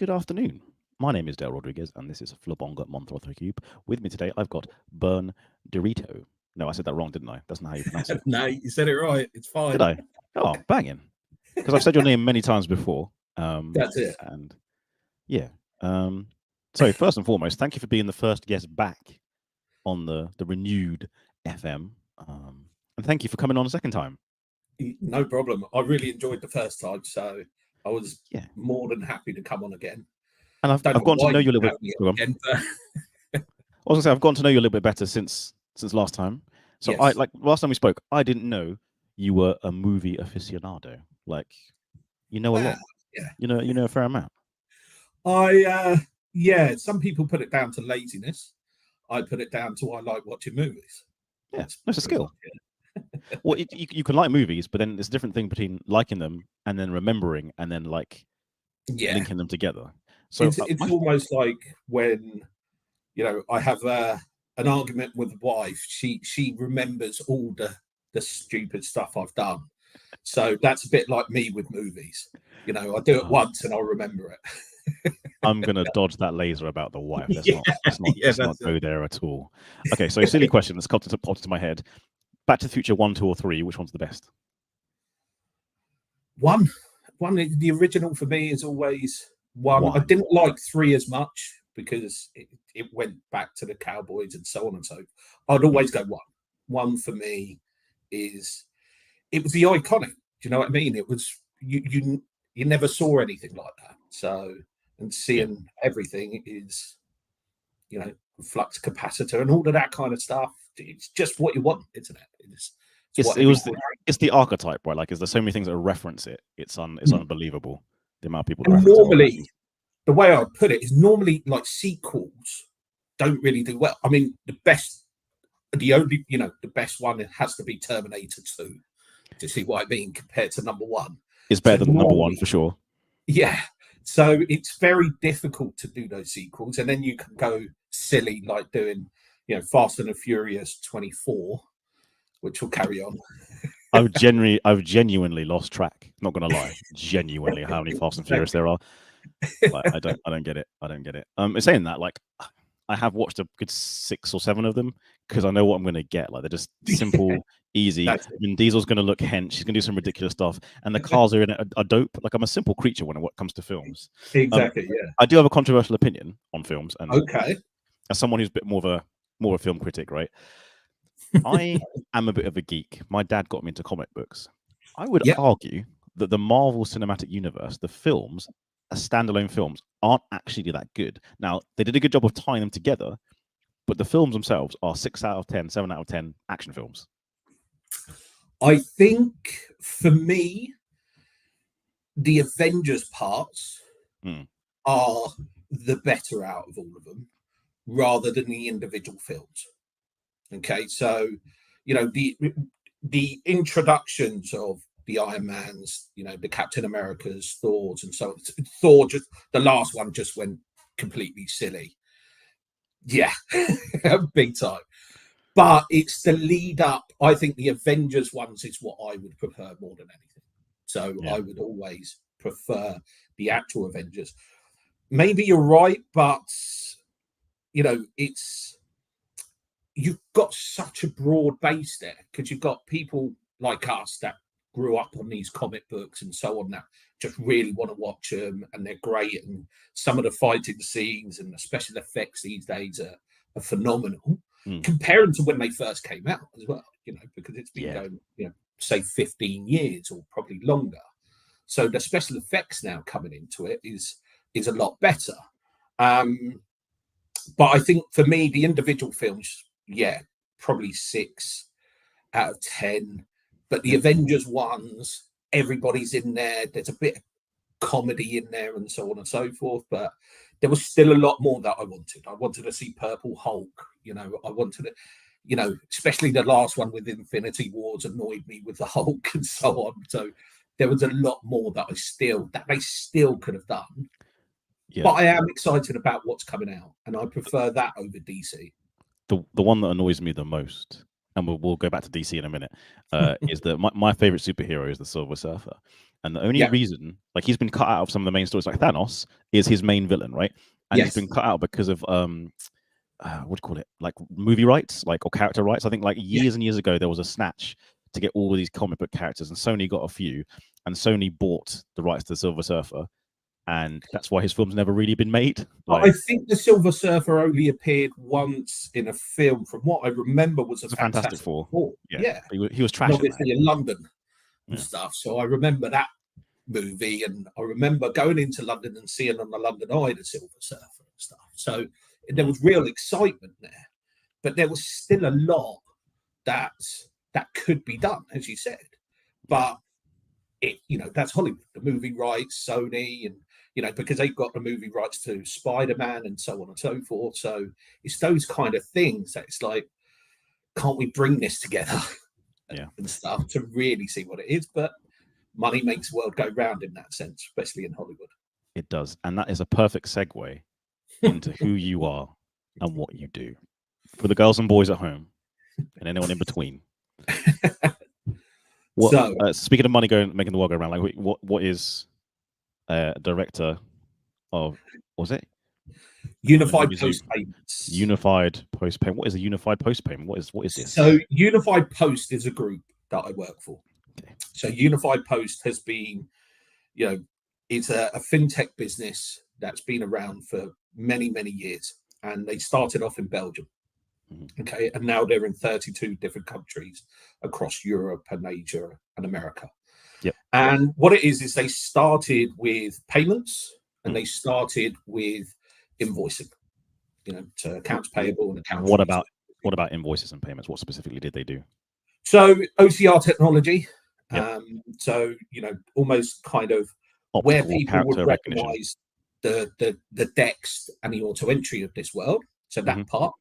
Good afternoon. My name is Dale Rodriguez, and this is Flabonga Monthrothacube. With me today, I've got Bern Direto. No, I said that wrong, didn't I? That's not how you pronounce it. No, you said it right. It's fine. Did I? Oh, banging. Because I've said your name many times before. That's it. And yeah. So first and foremost, thank you for being the first guest back on the renewed FM. And thank you for coming on a second time. No problem. I really enjoyed the first time, so I was more than happy to come on again. And I've gotten to know you a little bit. Again, but... I was gonna say I've gotten to know you a little bit better since last time. So yes. Last time we spoke, I didn't know you were a movie aficionado. Like, you know a lot. Yeah. You know a fair amount. Some people put it down to laziness. I put it down to I like watching movies. Yeah, that's a skill. Well, you can like movies, but then there's a different thing between liking them and then remembering and then linking them together. So it's almost like when I have an argument with a wife. She remembers all the stupid stuff I've done. So that's a bit like me with movies. I do it once and I'll remember it. I'm gonna dodge that laser about the wife. Let's not go there at all. Okay, so silly question that's popped into my head. Back to the Future 1, 2, or 3. Which one's the best? One. The original for me is always one. I didn't like 3 as much because it went back to the cowboys and so on and so forth. I'd always go 1. 1 for me it was the iconic. Do you know what I mean? It was you never saw anything like that. So and seeing everything is flux capacitor and all of that kind of stuff. It's just what you want, isn't it? It's the archetype, right? Like, there's so many things that reference it. It's unbelievable the amount of people. And normally, the way I put it is like sequels don't really do well. I mean, the best one has to be Terminator 2. To see what I mean compared to number 1, it's better than number 1 for sure. Yeah. So it's very difficult to do those sequels, and then you can go silly like doing, Fast and the Furious 24, which will carry on. I've genuinely lost track. Not gonna lie, genuinely, how many Fast and Furious there are. I don't get it. Saying that, I have watched a good 6 or 7 of them because I know what I'm gonna get. Like, they're just simple, easy. Vin Diesel's gonna look hench. He's gonna do some ridiculous stuff, and the cars are in it are dope. Like, I'm a simple creature when it comes to films. Exactly. I do have a controversial opinion on films, and okay, as someone who's a bit more of a film critic, right? I am a bit of a geek. My dad got me into comic books. I would argue that the Marvel Cinematic Universe, the films, as standalone films, aren't actually that good. Now, they did a good job of tying them together, but the films themselves are 6 out of 10, 7 out of 10 action films. I think for me, the Avengers parts are the better out of all of them, rather than the individual films. Okay, so the introductions of the Iron Mans, the Captain Americas, Thors, and so on. Thor, the last one just went completely silly. Yeah, big time. But it's the lead up. I think the Avengers ones is what I would prefer more than anything. So I would always prefer the actual Avengers. Maybe you're right, but you've got such a broad base there because you've got people like us that grew up on these comic books and so on that just really want to watch them, and they're great. And some of the fighting scenes and the special effects these days are phenomenal compared to when they first came out as well, because it's been going, say 15 years or probably longer. So the special effects now coming into it is a lot better. But I think for me, the individual films, probably 6 out of 10. But the Avengers ones, everybody's in there. There's a bit of comedy in there and so on and so forth. But there was still a lot more that I wanted. I wanted to see Purple Hulk. I wanted to, especially the last one with Infinity Wars annoyed me with the Hulk and so on. So there was a lot more that they still could have done. Yeah. But I am excited about what's coming out, and I prefer that over DC. The one that annoys me the most and we'll go back to DC in a minute, is that my favorite superhero is the Silver Surfer. And the only reason, like, he's been cut out of some of the main stories, like Thanos is his main villain, right? And he's been cut out because of what do you call it, like movie rights, like, or character rights. I think like years and years ago there was a snatch to get all of these comic book characters, and Sony got a few, and Sony bought the rights to the Silver Surfer, and that's why his film's never really been made. Like, I think the Silver Surfer only appeared once in a film, from what I remember, was a Fantastic Four. Yeah. He was trashing obviously in London and stuff. So I remember that movie, and I remember going into London and seeing on the London Eye the Silver Surfer and stuff. So there was real excitement there, but there was still a lot that could be done, as you said. But that's Hollywood, the movie rights, Sony, and because they've got the movie rights to Spider-Man and so on and so forth. So it's those kind of things that it's like, can't we bring this together and stuff to really see what it is? But money makes the world go round in that sense, especially in Hollywood. It does. And that is a perfect segue into who you are and what you do. For the girls and boys at home and anyone in between. Speaking of money making the world go around, like, what is director of, what was it? Unified Post Payments. Unified Post Payment. What is a Unified Post Payment? What is this? So Unified Post is a group that I work for. Okay. So Unified Post has been, it's a fintech business that's been around for many, many years. And they started off in Belgium. Okay. And now they're in 32 different countries across Europe and Asia and America. Yep. And what it is they started with payments and they started with invoicing, to accounts payable and accounts. What about invoices and payments? What specifically did they do? So OCR technology. So almost kind of optical, where people would recognize the DEX and the auto entry of this world. So that part,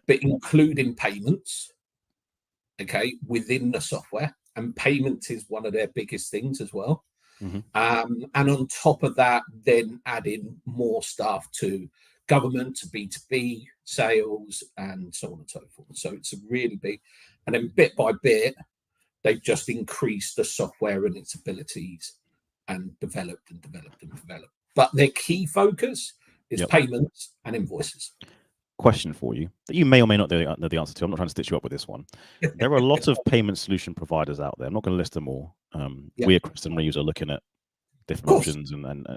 but including payments, within the software. And payments is one of their biggest things as well. And on top of that, then adding more stuff to government, to B2B sales, and so on and so forth. So it's a really big, and then bit by bit, they've just increased the software and its abilities and developed. But their key focus is payments and invoices. Question for you that you may or may not know the answer to. I'm not trying to stitch you up with this one. There are a lot of payment solution providers out there. I'm not going to list them all. We at Kristen Reeves are looking at different options, and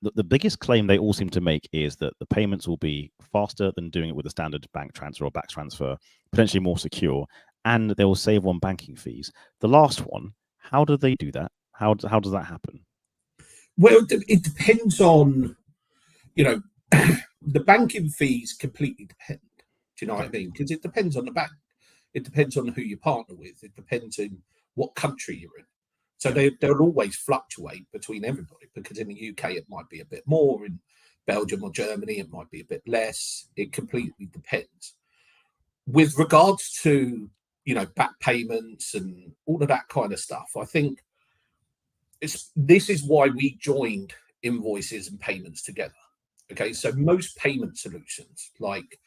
the biggest claim they all seem to make is that the payments will be faster than doing it with a standard bank transfer or back transfer, potentially more secure, and they will save on banking fees. The last one, how do they do that? How does that happen? Well, it depends on, the banking fees completely depend. Do you know what I mean? Because it depends on the bank. It depends on who you partner with. It depends on what country you're in. So they'll always fluctuate between everybody, because in the UK it might be a bit more, in Belgium or Germany it might be a bit less. It completely depends. With regards to, back payments and all of that kind of stuff, I think this is why we joined invoices and payments together. Okay, so most payment solutions, like,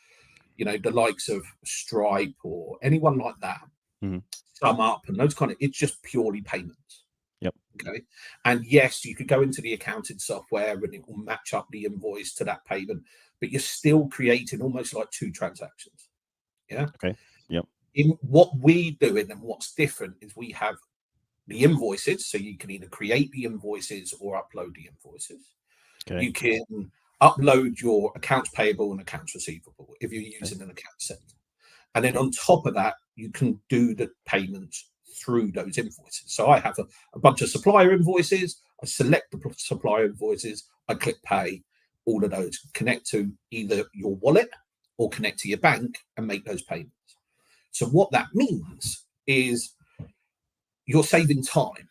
the likes of Stripe or anyone like that, Sum Up and those kind of, it's just purely payments. Yep. Okay. And yes, you could go into the accounting software and it will match up the invoice to that payment, but you're still creating almost like two transactions. Yeah. Okay. Yep. In what we do and what's different is we have the invoices, so you can either create the invoices or upload the invoices. Okay. You can upload your accounts payable and accounts receivable if you're using an account center. And then on top of that, you can do the payments through those invoices. So I have a bunch of supplier invoices. I select the supplier invoices. I click pay. All of those connect to either your wallet or connect to your bank and make those payments. So what that means is you're saving time,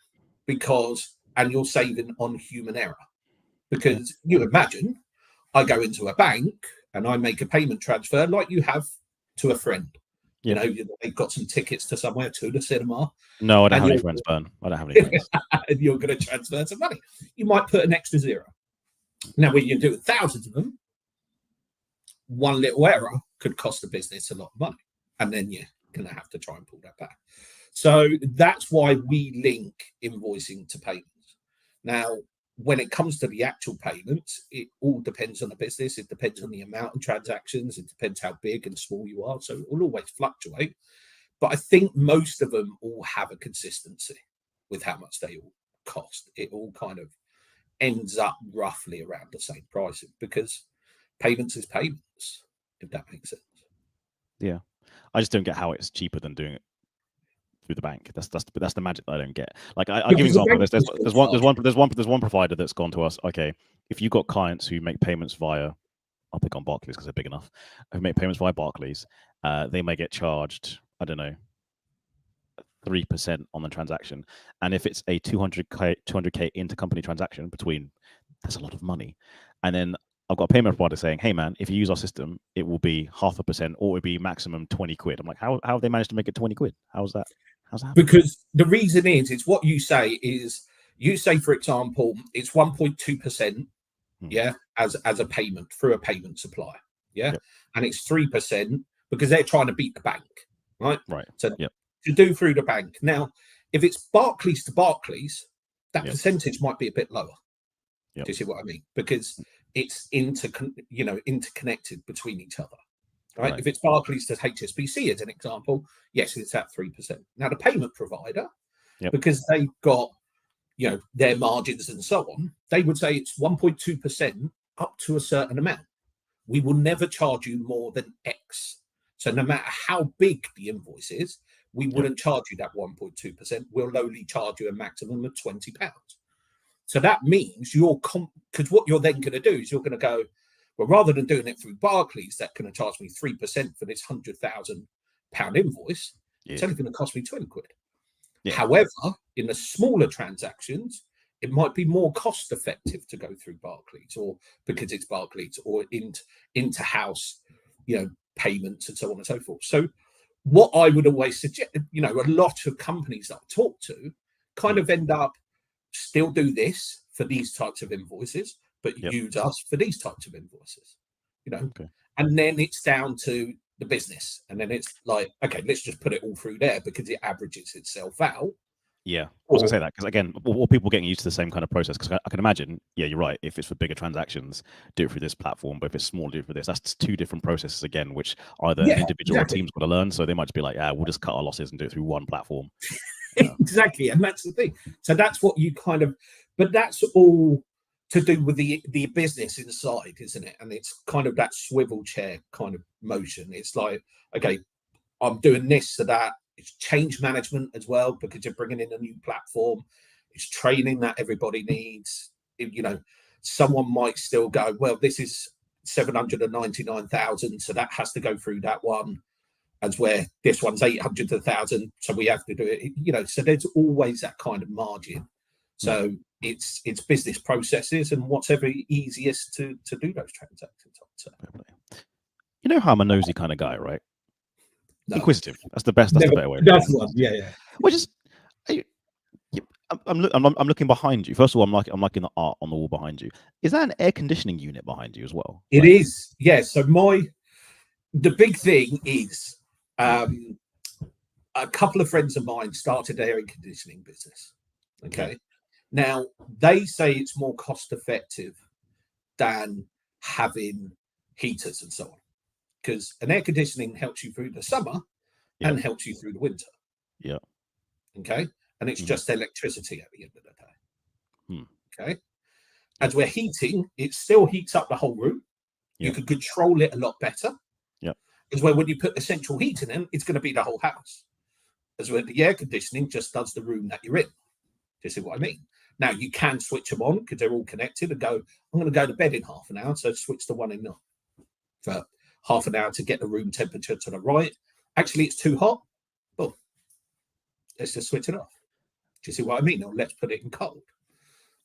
and you're saving on human error. Because you imagine I go into a bank and I make a payment transfer like you have to a friend. Yeah. They've got some tickets to somewhere, to the cinema. No, I don't have any friends, Bern. I don't have any friends. And you're going to transfer some money. You might put an extra zero. Now, when you do thousands of them, one little error could cost the business a lot of money. And then going to have to try and pull that back. So that's why we link invoicing to payments. Now, when it comes to the actual payments, it all depends on the business. It depends on the amount of transactions. It depends how big and small you are. So it will always fluctuate. But I think most of them all have a consistency with how much they all cost. It all kind of ends up roughly around the same pricing, because payments is payments, if that makes sense. Yeah, I just don't get how it's cheaper than doing it through the bank. That's the magic that I don't get. Like I'll give you an example. There's one provider that's gone to us. Okay, if you got clients who make payments via, I'll pick on Barclays because they're big enough, who make payments via Barclays, they may get charged, I don't know, 3% on the transaction. And if it's a 200k intercompany transaction between, that's a lot of money. And then I've got a payment provider saying, hey man, if you use our system, it will be 0.5% or it would be maximum 20 quid. I'm like, how have they managed to make it 20 quid? How's that? Because the reason is, it's what you say is, you say, for example, it's 1.2%, yeah, as a payment through a payment supplier, yeah, yep. And it's 3% because they're trying to beat the bank, right? Right. So to do through the bank. Now, if it's Barclays to Barclays, that percentage might be a bit lower. Yep. Do you see what I mean? Because it's interconnected between each other. Right? If it's Barclays to HSBC, as an example, yes, it's at 3%. Now, the payment provider, because they've got, their margins and so on, they would say it's 1.2% up to a certain amount. We will never charge you more than X. So no matter how big the invoice is, we wouldn't charge you that 1.2%. We'll only charge you a maximum of £20. So that means because what you're then going to do is you're going to go, well, rather than doing it through Barclays, that's going to charge me 3% for this £100,000 invoice. It's only going to cost me 20 quid. Yeah. However, in the smaller transactions, it might be more cost effective to go through Barclays, or because it's Barclays, or into house, payments and so on and so forth. So what I would always suggest, a lot of companies that I talk to kind of end up still do this for these types of invoices, but use us for these types of invoices, and then it's down to the business. And then it's like, okay, let's just put it all through there because it averages itself out. Yeah, I was going to say that because, again, all people getting used to the same kind of process, because I can imagine, you're right, if it's for bigger transactions, do it through this platform, but if it's small, do it for this. That's two different processes, again, which either an individual or team's got to learn. So they might just be like, we'll just cut our losses and do it through one platform. Exactly, and that's the thing. So that's what you kind of, but that's all to do with the business inside, isn't it? And it's kind of that swivel chair kind of motion. It's like, okay, I'm doing this so that. It's change management as well, because you're bringing in a new platform. It's training that everybody needs. Someone might still go, well, this is 799,000, so that has to go through that one, as where this one's 800 to 1,000, so we have to do it. So there's always that kind of margin. So it's business processes and what's ever easiest to do those transactions. You know how I'm a nosy kind of guy, right? No. Inquisitive. That's the better way. That's one. Yeah. Which is, I'm looking behind you. First of all, I'm liking the art on the wall behind you. Is that an air conditioning unit behind you as well? It is. Yeah. So the big thing is, a couple of friends of mine started their air conditioning business. Okay. Now they say it's more cost effective than having heaters and so on, because an air conditioning helps you through the summer and helps you through the winter. Yeah. Okay. And it's just electricity at the end of the day. Okay. As we're heating, it still heats up the whole room. You can control it a lot better. Yeah. As well, when you put the central heating in, it's going to be the whole house. As well, the air conditioning just does the room that you're in. Do you see what I mean? Now, you can switch them on because they're all connected and go, I'm going to go to bed in half an hour. So switch the one in for half an hour to get the room temperature to the right. Actually, it's too hot. Well, let's just switch it off. Do you see what I mean? Or let's put it in cold.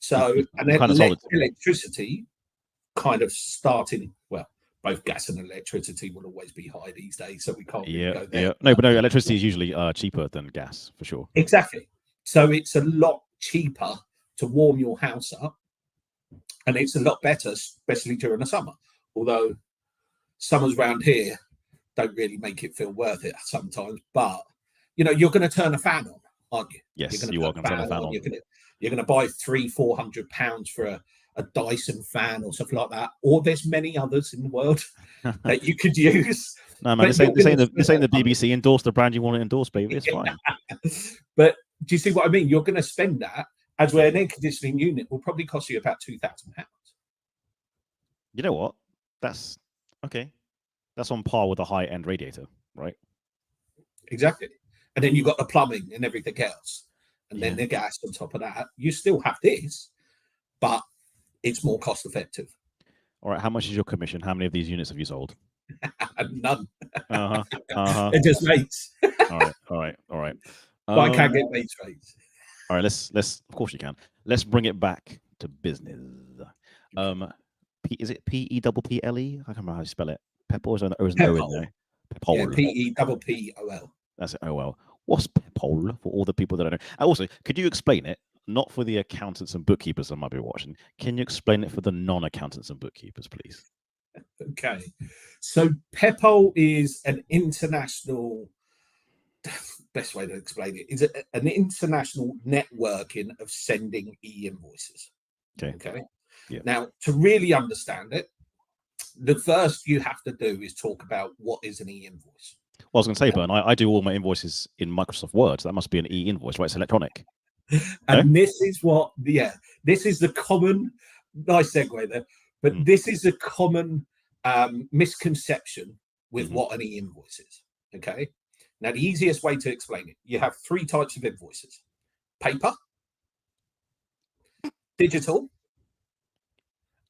So, and then electricity kind of starting, well, both gas and electricity will always be high these days, so we can't really go there. Yeah. No, but electricity is usually cheaper than gas, for sure. Exactly. So it's a lot cheaper to warm your house up, and it's a lot better, especially during the summer. Although summers around here, don't really make it feel worth it sometimes. But you know, you're going to turn a fan on, aren't you? Yes, you're you are going to turn a fan on. You're going to buy £300-400 for a Dyson fan or something like that. Or there's many others in the world that you could use. No, man, this ain't the BBC. Endorse the brand you want to endorse, baby. It's fine. But do you see what I mean? You're going to spend that, as where an air conditioning unit will probably cost you about £2,000. You know what? That's okay. That's on par with a high-end radiator, right? Exactly. And then you've got the plumbing and everything else. And then the gas on top of that. You still have this, but it's more cost effective. All right. How much is your commission? How many of these units have you sold? None. They're just mates. All right. But I can't get mates rates. All right. Let's. Of course you can. Let's bring it back to business. Is it P-E-P-P-L-E? I can't remember how you spell it. Pepper or is an O in there? Peppol. Yeah, P-E-P-P-O-L. That's it. Oh well. What's Peppol for all the people that don't know? And also, could you explain it? Not for the accountants and bookkeepers that might be watching. Can you explain it for the non-accountants and bookkeepers, please? Okay. So Peppol is an international, best way to explain it, is an international networking of sending e-invoices. Okay. Yeah. Now, to really understand it, the first you have to do is talk about what is an e-invoice. Well, I was going to say, Bern, I do all my invoices in Microsoft Word. So that must be an e-invoice, right? It's electronic. And this is what, this is the common, nice segue there, but this is a common misconception with what an e-invoice is. Okay. Now, the easiest way to explain it, you have 3 types of invoices: paper, digital,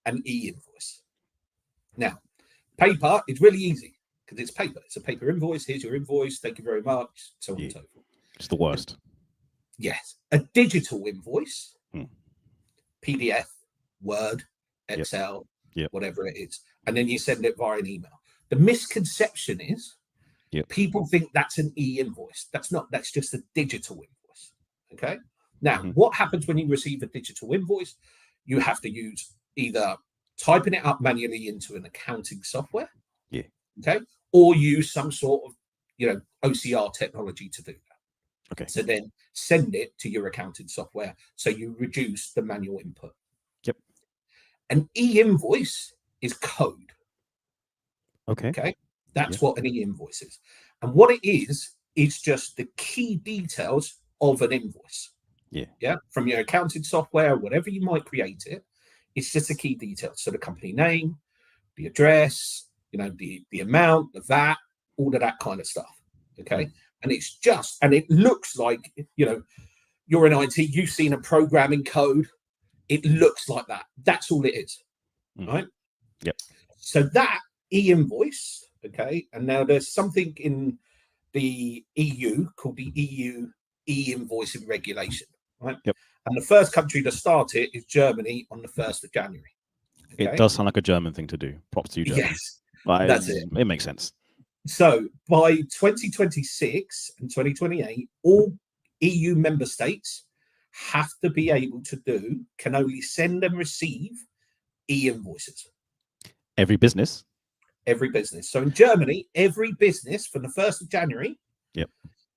and e-invoice. Now, paper is really easy because it's paper. It's a paper invoice. Here's your invoice. Thank you very much. So on and so forth. It's the worst. Yes. A digital invoice, PDF, Word, Excel, whatever it is. And then you send it via an email. The misconception is people think that's an e-invoice. That's not. That's just a digital invoice. Okay. Now, what happens when you receive a digital invoice? You have to use either typing it up manually into an accounting software, okay, or use some sort of, OCR technology to do that. Okay. So then send it to your accounting software so you reduce the manual input. Yep. An e-invoice is code. Okay. Okay. That's what an e-invoice is. And what it is just the key details of an invoice. Yeah. From your accounting software, whatever you might create it, it's just the key details. So the company name, the address, the amount, the VAT, all of that kind of stuff. Okay. And it's just, and it looks like, you're in IT, you've seen a programming code. It looks like that. That's all it is. Right. Yep. So that e-invoice, okay. And now there's something in the EU called the EU e-invoicing regulation. Right. Yep. And the first country to start it is Germany on the 1st of January. Okay? It does sound like a German thing to do. Props to you, Germany. Yes, that's it. It makes sense. So by 2026 and 2028, all EU member states have to be able to can only send and receive e-invoices. Every business? Every business. So in Germany, every business from the 1st of January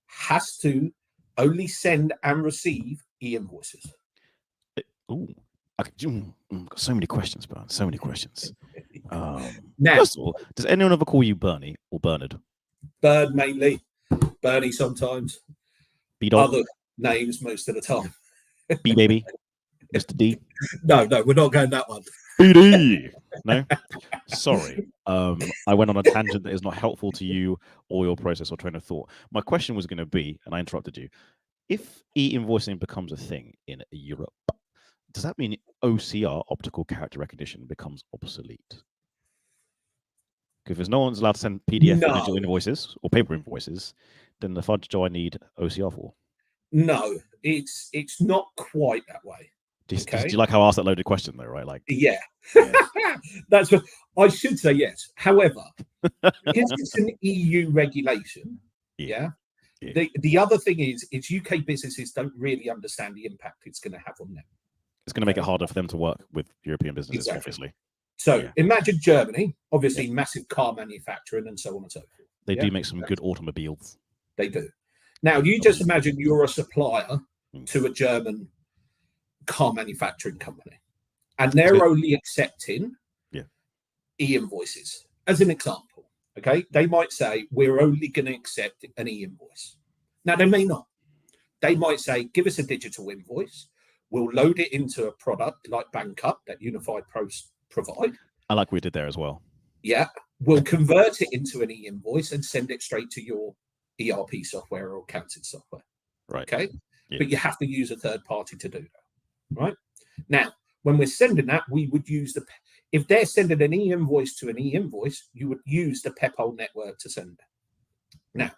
has to only send and receive e-invoices. Ooh, okay. Got so many questions, Bern. So many questions. Now, first of all, does anyone ever call you Bernie or Bernard? Bird mainly. Bernie sometimes. B-Dog? Other names most of the time. B-Baby? Mr. D? No, we're not going that one. BD! No? Sorry. I went on a tangent that is not helpful to you or your process or train of thought. My question was going to be, and I interrupted you, if e-invoicing becomes a thing in Europe, does that mean OCR, optical character recognition, becomes obsolete? Because if no one's allowed to send PDF or digital invoices or paper invoices, then the fudge do I need OCR for? No, it's not quite that way. Do you like how I asked that loaded question though, right? Like, that's what I should say. Yes. However, because it's an EU regulation, the other thing is UK businesses don't really understand the impact it's going to have on them. It's going to make it harder for them to work with European businesses, obviously. So imagine Germany, obviously massive car manufacturing and so on and so forth. They do make some good automobiles. They do. Now, you just imagine you're a supplier to a German car manufacturing company, and they're only accepting e-invoices, as an example. Okay, they might say, we're only going to accept an e-invoice. Now, they may not. They might say, give us a digital invoice. We'll load it into a product like banqup that Unified Pros provide. I like we did there as well. Yeah, we'll convert it into an e-invoice and send it straight to your ERP software or accounting software. Right. Okay. Yeah. But you have to use a third party to do that. Right. Now, when we're sending that, we would use if they're sending an e-invoice to an e-invoice, you would use the PEPAL network to send it. Now,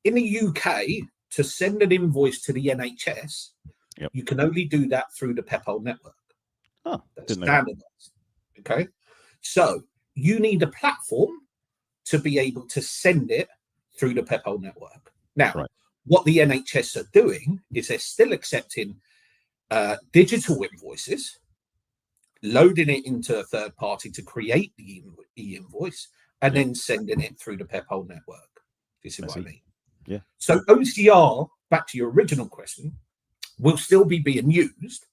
in the UK, to send an invoice to the NHS, you can only do that through the PEPAL network. Oh, that's standardized. Okay. So you need a platform to be able to send it through the PEPAL network. Now, what the NHS are doing is they're still accepting digital invoices, loading it into a third party to create the e-invoice, and then sending it through the PEPAL network. This is what I mean. Yeah. So OCR, back to your original question, will still be being used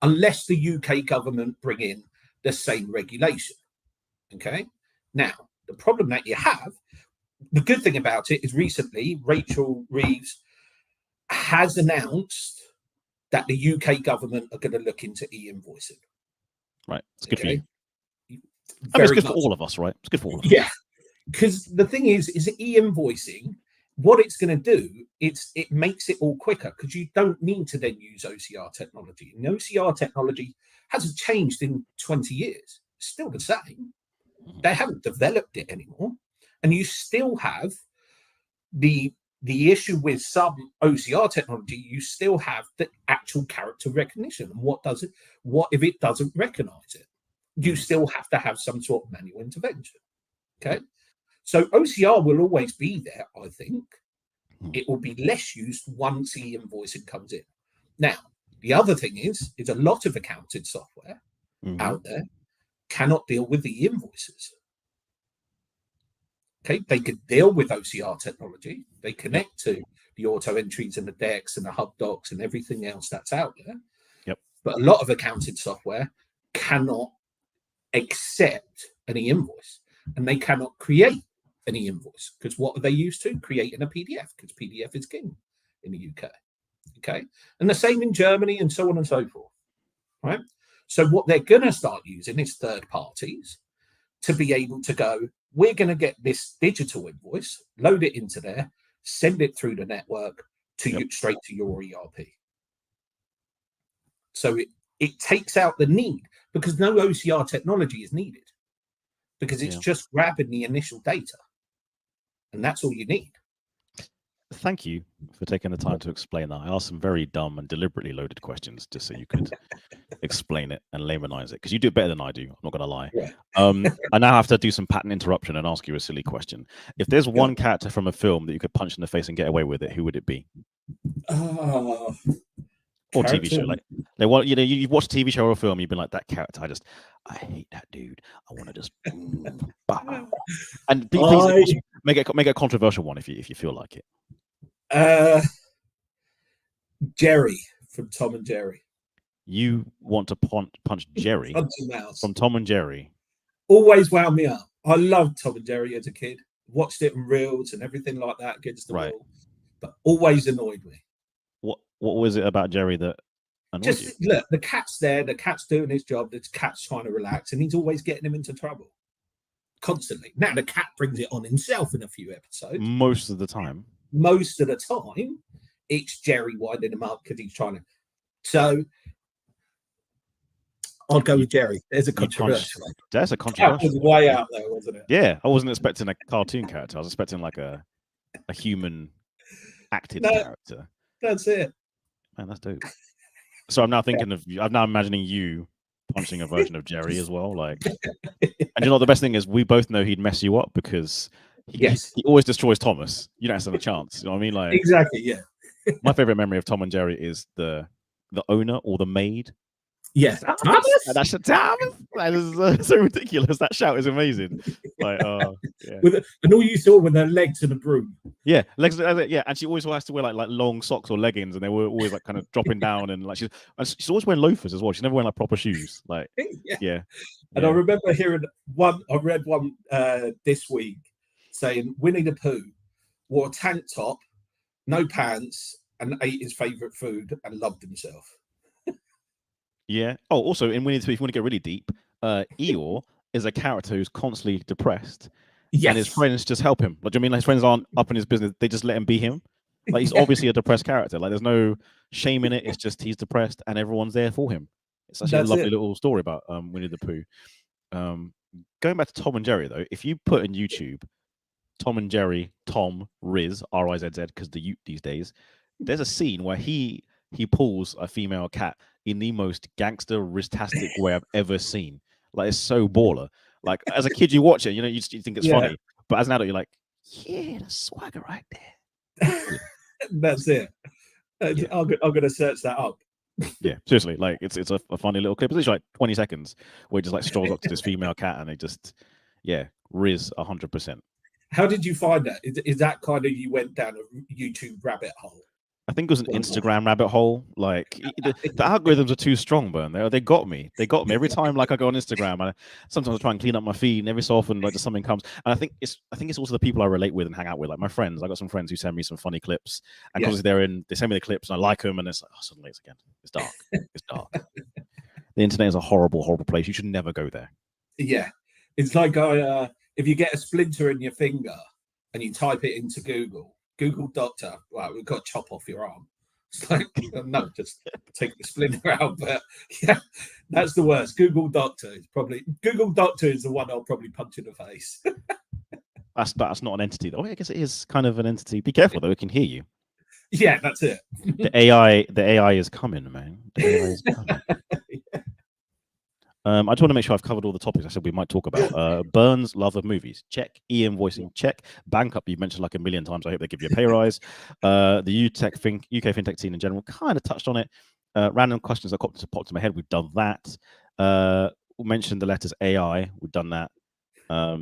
unless the UK government bring in the same regulation. Okay. Now, the problem that you have, the good thing about it is recently Rachel Reeves has announced that the UK government are going to look into e-invoicing. Right. It's good for you. It's good for all of us, right? It's good for all of us. Yeah. Because the thing is e-invoicing, what it's going to do, it makes it all quicker because you don't need to then use OCR technology. And OCR technology hasn't changed in 20 years. It's still the same. They haven't developed it anymore. And you still have the issue with some OCR technology, you still have the actual character recognition. And what if it doesn't recognize it? You still have to have some sort of manual intervention. Okay. So OCR will always be there, I think. It will be less used once e-invoicing comes in. Now, the other thing is a lot of accounting software out there cannot deal with the invoices. Okay, they could deal with OCR technology. They connect to the auto entries and the decks and the hub docs and everything else that's out there. Yep. But a lot of accounting software cannot accept an e-invoice, and they cannot create an e-invoice because what are they used to? Creating a PDF, because PDF is king in the UK. Okay, and the same in Germany and so on and so forth. Right. So what they're going to start using is third parties to be able to go, we're going to get this digital invoice, load it into there, send it through the network to you straight to your ERP. So it takes out the need because no OCR technology is needed because it's just grabbing the initial data. And that's all you need. Thank you for taking the time to explain that. I asked some very dumb and deliberately loaded questions just so you could explain it and laymanize it, because you do it better than I do. I'm not going to lie. Yeah. I now have to do some pattern interruption and ask you a silly question. If there's one character from a film that you could punch in the face and get away with it, who would it be? Or TV show, like you've watched a TV show or a film, you've been like, that character, I hate that dude. I want to just and please make it a controversial one if you feel like it. Jerry from Tom and Jerry. You want to punch Jerry from Tom and Jerry? Always wound me up. I loved Tom and Jerry as a kid. Watched it in reels and everything like that against the wall, but always annoyed me. What was it about Jerry that annoyed you? Look, the cat's there, the cat's doing his job, the cat's trying to relax, and he's always getting him into trouble. Constantly. Now the cat brings it on himself in a few episodes. Most of the time, it's Jerry winding him up because he's trying to. So I'll go with Jerry. There's a controversial. That's a controversial. That was way out there, wasn't it? Yeah, I wasn't expecting a cartoon character. I was expecting like a human acted character. That's it. Man, that's dope. So I'm now thinking of you. I'm now imagining you punching a version of Jerry as well. Like, and you know, the best thing is we both know he'd mess you up because he always destroys Thomas. You don't stand a chance. You know what I mean? Like, exactly. Yeah. My favorite memory of Tom and Jerry is the owner or the maid. Yes, Thomas. That's Thomas. That is so ridiculous. That shout is amazing. Like, oh, yeah. And all you saw were their legs and a broom. Yeah, legs. Yeah, and she always has to wear like long socks or leggings, and they were always like kind of dropping down, and like she's always wearing loafers as well. She's never wearing like proper shoes. Like, yeah. And I remember hearing one. I read one this week saying Winnie the Pooh wore a tank top, no pants, and ate his favorite food and loved himself. Yeah. Oh, also in Winnie the Pooh, if you want to get really deep, Eeyore is a character who's constantly depressed. Yes. And his friends just help him. Like, do you mean like his friends aren't up in his business? They just let him be him. Like, he's obviously a depressed character. Like, there's no shame in it. It's just he's depressed, and everyone's there for him. It's actually a lovely little story about Winnie the Pooh. Going back to Tom and Jerry, though, if you put in YouTube Tom and Jerry, Tom, Riz, R-I-Z-Z, because the Ute these days, there's a scene where he pulls a female cat in the most gangster, ristastic way I've ever seen. Like, it's so baller. Like, as a kid, you watch it, you know, you think it's funny. But as an adult, you're like, yeah, the swagger right there. That's it. I'm going to search that up. Yeah, seriously, like it's a funny little clip. It's literally like 20 seconds where he just like strolls up to this female cat and they just, Riz 100%. How did you find that? Is that kind of you went down a YouTube rabbit hole? I think it was an Instagram rabbit hole. Like the algorithms are too strong, Bern. They got me. They got me every time. Like I go on Instagram, and sometimes I try and clean up my feed, and every so often, like just something comes. And I think it's also the people I relate with and hang out with, like my friends. I got some friends who send me some funny clips, and because they send me the clips, and I like them, and it's like, oh, suddenly it's again. It's dark. It's dark. The internet is a horrible, horrible place. You should never go there. Yeah, it's like if you get a splinter in your finger and you type it into Google doctor, well, we've got to chop off your arm. It's like, no, just take the splinter out. But yeah, that's the worst. Google doctor is the one I'll probably punch in the face. That's not an entity, though. I guess it is kind of an entity. Be careful, though; it can hear you. Yeah, that's it. The AI is coming, man. The AI is coming. I just want to make sure I've covered all the topics I said we might talk about. Bern's love of movies, check. E-invoicing, check. Banqup, you've mentioned like a million times. I hope they give you a pay rise. The UK FinTech scene in general, kind of touched on it. Random questions that popped in my head, we've done that. We mentioned the letters AI, we've done that. I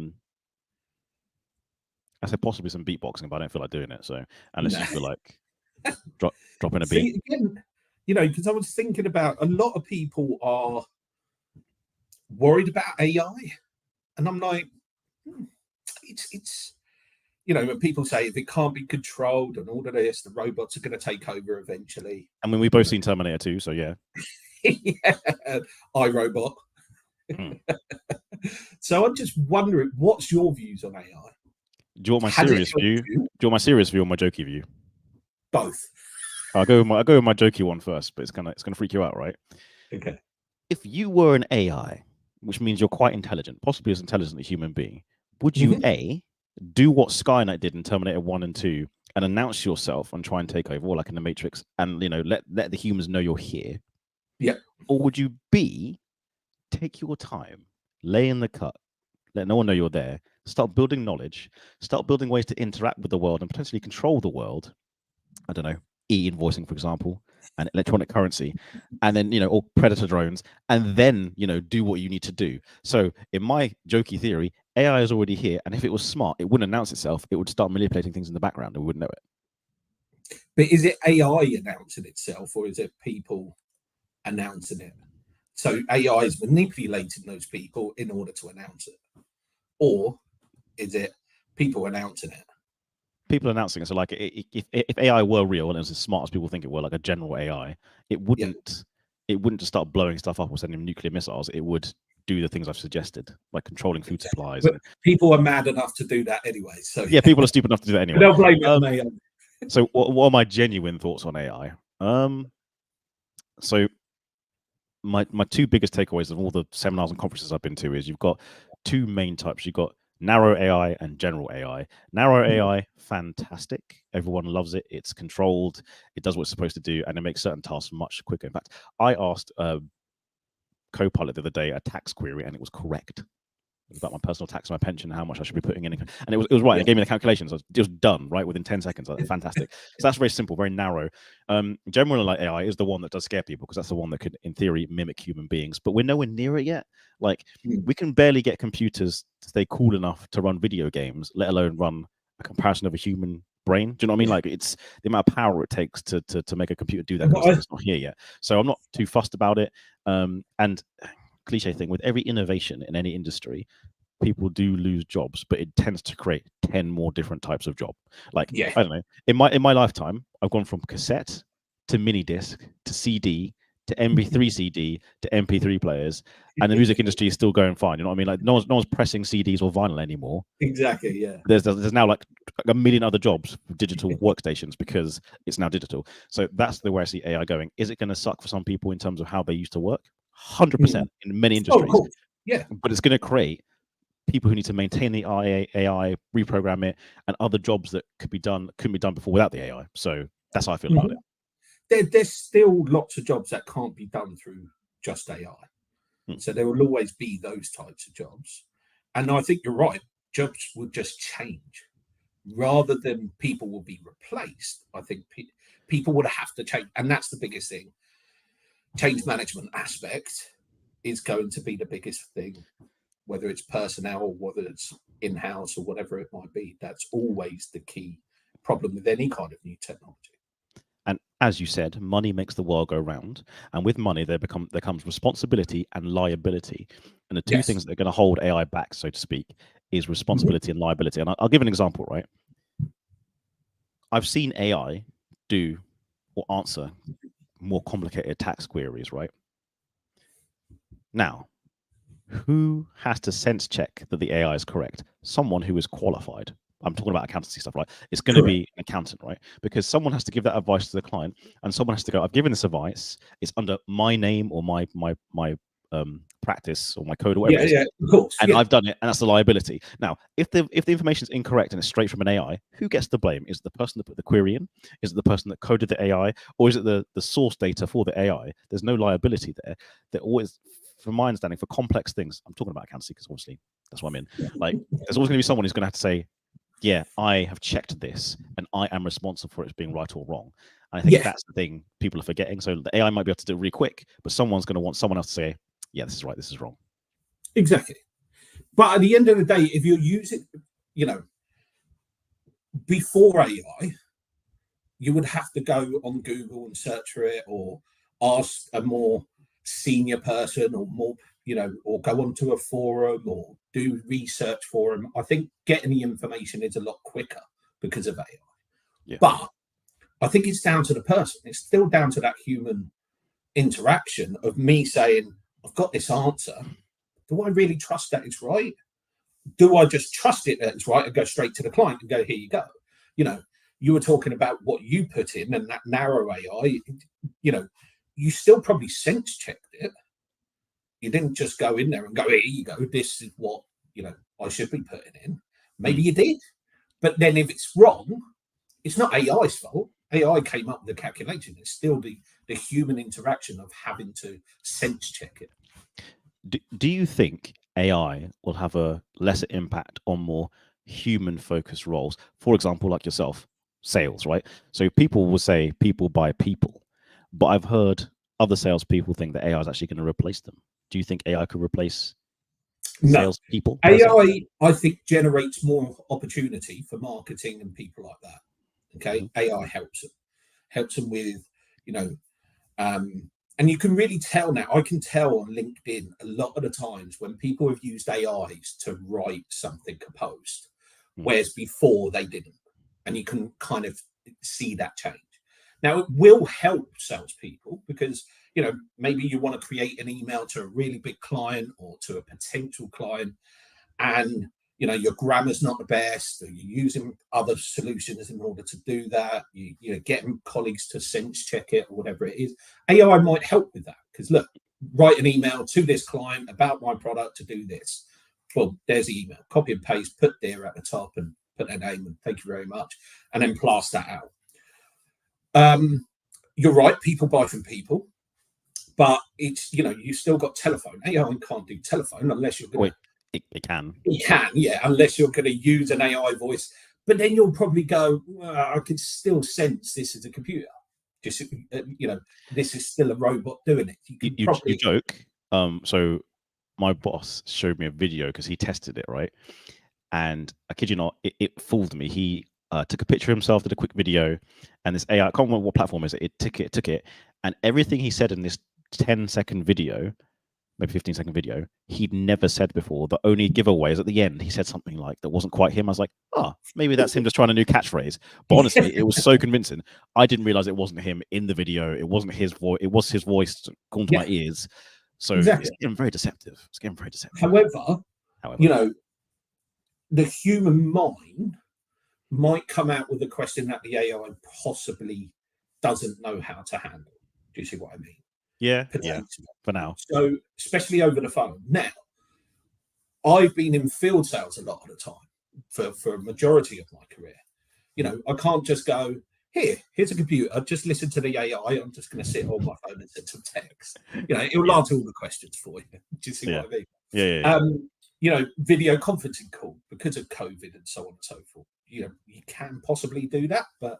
said possibly some beatboxing, but I don't feel like doing it. So unless you feel like dropping a beat. Again, you know, because I was thinking about a lot of people are worried about AI, and I'm like, it's you know, when people say if it can't be controlled and all of this, the robots are going to take over eventually. I mean, we've both seen Terminator 2, so yeah. iRobot. So I'm just wondering, what's your views on AI? Do you want my serious view? Do you want my serious view or my jokey view? Both. I'll go with my jokey one first, but it's gonna freak you out, right? Okay. If you were an AI, which means you're quite intelligent, possibly as intelligent as a human being, would you A, do what Skynet did in Terminator 1 and 2 and announce yourself and try and take over, or like in the Matrix, and, you know, let the humans know you're here? Yeah. Or would you B, take your time, lay in the cut, let no one know you're there, start building knowledge, start building ways to interact with the world and potentially control the world? I don't know, e-invoicing, for example, and electronic currency, and then, you know, all predator drones, and then, you know, do what you need to do. So in my jokey theory, AI is already here, and if it was smart, it wouldn't announce itself. It would start manipulating things in the background, and we wouldn't know it. But is it AI announcing itself, or is it people announcing it? So AI is manipulating those people in order to announce it, or is it people announcing it? People announcing it. So like, if AI were real and it was as smart as people think it were, like a general AI, it wouldn't just start blowing stuff up or sending nuclear missiles. It would do the things I've suggested, like controlling food supplies. But people are mad enough to do that anyway. So yeah, people are stupid enough to do that anyway. They'll blame it on AI. So what are my genuine thoughts on AI? So my two biggest takeaways of all the seminars and conferences I've been to is you've got two main types. You've got narrow AI and general AI. Narrow AI, fantastic. Everyone loves it. It's controlled. It does what it's supposed to do, and it makes certain tasks much quicker. In fact, I asked Copilot the other day a tax query, and it was correct. about my personal tax, my pension, how much I should be putting in, and it was right. It gave me the calculations. It was done right within 10 seconds. Like, fantastic. So that's very simple, very narrow. Generally, like AI is the one that does scare people because that's the one that could, in theory, mimic human beings. But we're nowhere near it yet. Like we can barely get computers to stay cool enough to run video games, let alone run a comparison of a human brain. Do you know what I mean? Like it's the amount of power it takes to make a computer do that kind of stuff is not here yet. So I'm not too fussed about it. And cliche thing with every innovation in any industry, people do lose jobs, but it tends to create 10 more different types of job. Like I don't know, in my lifetime, I've gone from cassette to mini disc to CD to MP3 CD to MP3 players, and the music industry is still going fine. You know what I mean? Like no one's pressing CDs or vinyl anymore. Exactly. Yeah. There's now like a million other jobs for digital workstations because it's now digital. So that's the way I see AI going. Is it going to suck for some people in terms of how they used to work? 100% in many industries. Cool. Yeah. But it's going to create people who need to maintain the AI, reprogram it, and other jobs that couldn't be done before without the AI. So that's how I feel about it. There's still lots of jobs that can't be done through just AI. So there will always be those types of jobs. And I think you're right. Jobs will just change rather than people will be replaced. I think people would have to change. And that's the biggest thing. Change management aspect is going to be the biggest thing, whether it's personnel or whether it's in-house or whatever it might be. That's always the key problem with any kind of new technology. And as you said, money makes the world go round. And with money, there comes responsibility and liability. And the two things that are going to hold AI back, so to speak, is responsibility and liability. And I'll give an example, right? I've seen AI do or answer more complicated tax queries, right? Now, who has to sense check that the AI is correct? Someone who is qualified. I'm talking about accountancy stuff, right? It's going to be an accountant, right? Because someone has to give that advice to the client, and someone has to go, I've given this advice. It's under my name or my practice or my code or whatever. Yeah, of course. And I've done it, and that's the liability. Now, if the information is incorrect and it's straight from an AI, who gets the blame? Is it the person that put the query in? Is it the person that coded the AI? Or is it the source data for the AI? There's no liability there. They're always, from my understanding, for complex things, I'm talking about accountancy because obviously that's what I'm in. Like, there's always going to be someone who's going to have to say, yeah, I have checked this and I am responsible for it being right or wrong. And I think that's the thing people are forgetting. So the AI might be able to do it really quick, but someone's going to want someone else to say, yeah, this is right, this is wrong. Exactly. But at the end of the day, if you're using, before AI, you would have to go on Google and search for it or ask a more senior person or more, or go onto a forum or do research for them. I think getting the information is a lot quicker because of AI. Yeah. But I think it's down to the person. It's still down to that human interaction of me saying, I've got this answer. Do I really trust that it's right? Do I just trust it that it's right and go straight to the client and go, here you go? You were talking about what you put in and that narrow AI, you still probably sense checked it. You didn't just go in there and go, here you go, this is what, I should be putting in. Maybe you did. But then if it's wrong, it's not AI's fault. AI came up with the calculation. It's still the human interaction of having to sense check it. Do you think AI will have a lesser impact on more human-focused roles? For example, like yourself, sales, right? So people will say people buy people, but I've heard other salespeople think that AI is actually going to replace them. Do you think AI could replace salespeople? AI, I think, generates more opportunity for marketing and people like that. Okay, AI helps them with, and you can really tell now. I can tell on LinkedIn a lot of the times when people have used AIs to write something, a post, whereas before they didn't, and you can kind of see that change. Now, it will help salespeople because, maybe you want to create an email to a really big client or to a potential client, and, your grammar's not the best, or you're using other solutions in order to do that. You getting colleagues to sense check it or whatever it is. AI might help with that because, look, write an email to this client about my product to do this. Well, there's the email. Copy and paste, put there at the top and put their name and thank you very much, and then blast that out. You're right, people buy from people, but it's, you still got telephone. AI can't do telephone unless you're going to It can. It can, yeah, unless you're going to use an AI voice. But then you'll probably go, well, I can still sense this is a computer. Just this is still a robot doing it. You joke. So my boss showed me a video because he tested it, right? And I kid you not, it fooled me. He took a picture of himself, did a quick video, and this AI, I can't remember what platform is it. It took it, and everything he said in this 10-second video, maybe 15-second video, he'd never said before. The only giveaway is at the end. He said something like that wasn't quite him. I was like, maybe that's him just trying a new catchphrase. But honestly, it was so convincing. I didn't realize it wasn't him in the video. It wasn't his voice. It was his voice calling to my ears. So exactly. It's getting very deceptive. It's getting very deceptive. However, the human mind might come out with a question that the AI possibly doesn't know how to handle. Do you see what I mean? Yeah. For now. So, especially over the phone. Now, I've been in field sales a lot of the time for a majority of my career. I can't just go, here's a computer, just listen to the AI. I'm just going to sit on my phone and send some text. It'll answer all the questions for you. Do you see what I mean? Yeah. Video conferencing call because of COVID and so on and so forth. You can possibly do that, but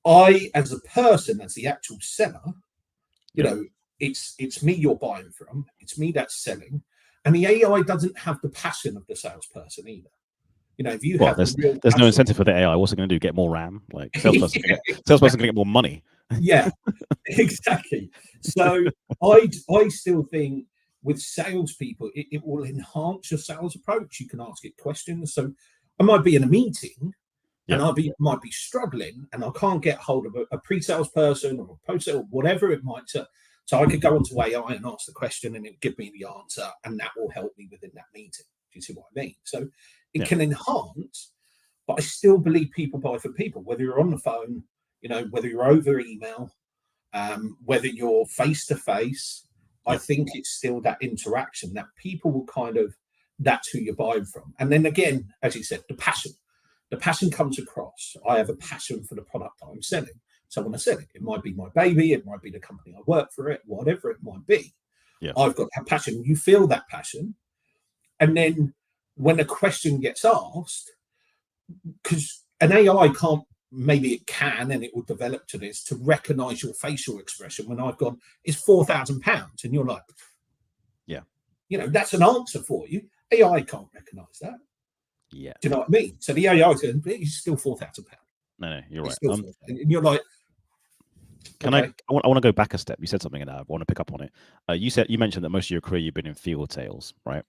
I, as a person, as the actual seller, it's me you're buying from. It's me that's selling, and the AI doesn't have the passion of the salesperson either. If you have there's no incentive for the AI. What's it going to do? Get more RAM? Like salesperson going to get more money. Yeah, exactly. So I still think with salespeople, it will enhance your sales approach. You can ask it questions. So I might be in a meeting and might be struggling and I can't get hold of a pre-sales person or a post-sale or whatever it might be. So I could go onto AI and ask the question and it would give me the answer, and that will help me within that meeting. Do you see what I mean? So it can enhance, but I still believe people buy from people, whether you're on the phone, whether you're over email, whether you're face-to-face. I think it's still that interaction that people will that's who you're buying from. And then again, as you said, the passion comes across. I have a passion for the product I'm selling. So when I sell it, it might be my baby, it might be the company I work for, whatever it might be. I've got that passion. You feel that passion. And then when a question gets asked, because an AI can't, maybe it can, and it will develop to this, to recognize your facial expression when I've gone, it's £4,000. And you're like, that's an answer for you. AI can't recognize that. Yeah. Do you know what I mean? So the AI is going, it's still £4,000. No, you're right. And you're like, I want to go back a step. You said something and I want to pick up on it. You mentioned that most of your career you've been in field sales, right?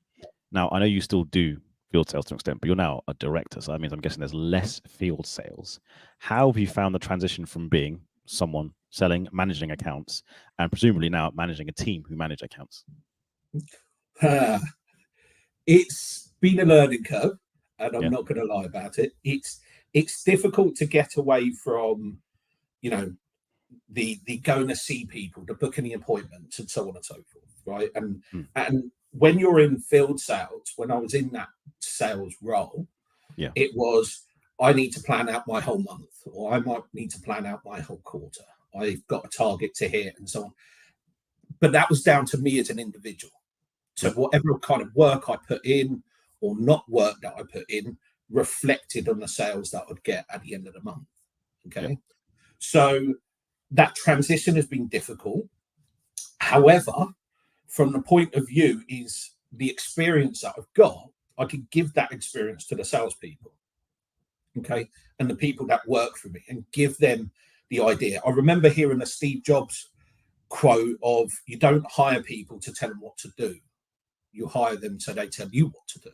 Now, I know you still do field sales to an extent, but you're now a director. So that means I'm guessing there's less field sales. How have you found the transition from being someone selling, managing accounts, and presumably now managing a team who manage accounts? It's been a learning curve, and I'm not going to lie about it. It's difficult to get away from, the going to see people, the booking the appointments, and so on and so forth, right? And when you're in field sales, when I was in that sales role, it was, I need to plan out my whole month, or I might need to plan out my whole quarter. I've got a target to hit and so on. But that was down to me as an individual. So whatever kind of work I put in or not work that I put in reflected on the sales that I'd get at the end of the month. Okay. So that transition has been difficult. However, from the point of view is the experience that I've got, I can give that experience to the salespeople. Okay. And the people that work for me and give them the idea. I remember hearing a Steve Jobs quote of, you don't hire people to tell them what to do. You hire them so they tell you what to do.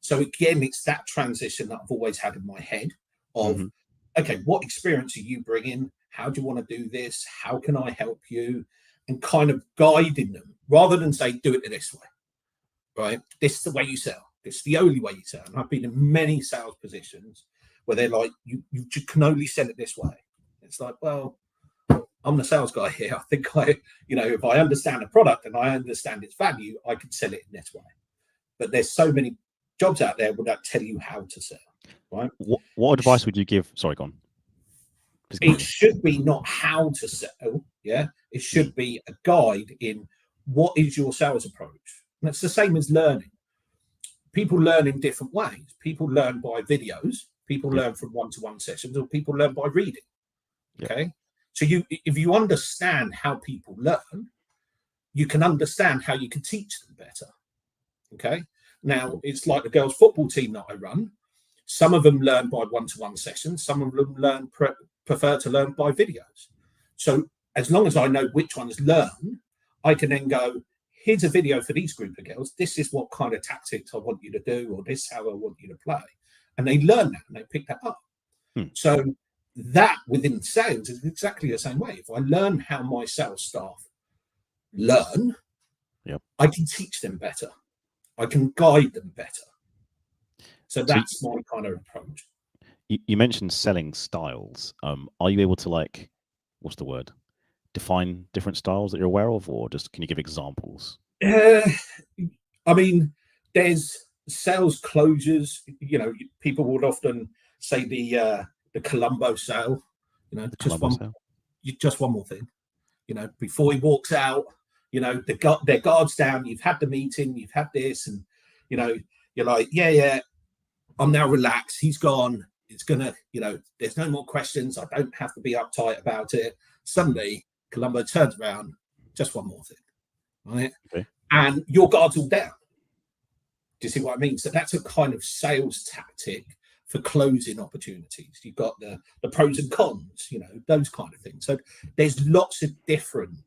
So again, it's that transition that I've always had in my head of, okay, what experience are you bringing? How do you want to do this? How can I help you? And kind of guiding them rather than say, do it this way, right? This is the way you sell. This is the only way you sell. And I've been in many sales positions where they're like, you can only sell it this way. It's like, well, I'm the sales guy here. I think if I understand the product and I understand its value, I can sell it in this way. But there's so many jobs out there that tell you how to sell, right? What advice would you give? Sorry, go on. It should be not how to sell. Yeah. It should be a guide in what is your sales approach. And it's the same as learning. people learn in different ways. People learn by videos, people Yeah. learn from one-to-one sessions, or people learn by reading. Yeah. Okay. So if you understand how people learn, you can understand how you can teach them better. Okay. Now, it's like the girls' football team that I run. Some of them learn by one-to-one sessions. Some of them prefer to learn by videos. So as long as I know which ones learn, I can then go, here's a video for these group of girls. This is what kind of tactics I want you to do, or this is how I want you to play. And they learn that and they pick that up. So that within sales is exactly the same way. If I learn how my sales staff learn, I can teach them better. I can guide them better. So that's my kind of approach. You mentioned selling styles. Are you able to, like, what's the word? Define different styles that you're aware of, or just can you give examples? I mean, there's sales closures. You know, people would often say the Columbo sale. You know, just one more thing. You know, before he walks out, you know, their guards down. You've had the meeting, you've had this, and you know, you're like, yeah, I'm now relaxed. He's gone. It's gonna, you know, there's no more questions. I don't have to be uptight about it. Suddenly, Columbo turns around. Just one more thing, right? Okay. And your guard's all down. Do you see what I mean? So that's a kind of sales tactic for closing opportunities. You've got the pros and cons, you know, those kind of things. So there's lots of different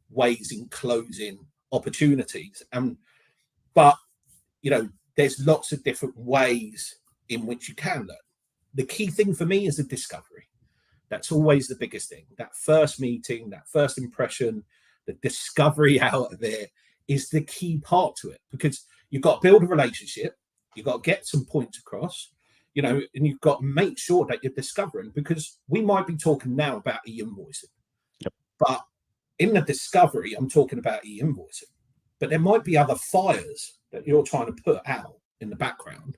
ways in closing opportunities. But, you know, there's lots of different ways in which you can learn. The key thing for me is the discovery. That's always the biggest thing. That first meeting, that first impression, the discovery out of it is the key part to it, because you've got to build a relationship, you've got to get some points across, you know, and you've got to make sure that you're discovering, because we might be talking now about e-invoicing, but in the discovery, I'm talking about e-invoicing, but there might be other fires that you're trying to put out in the background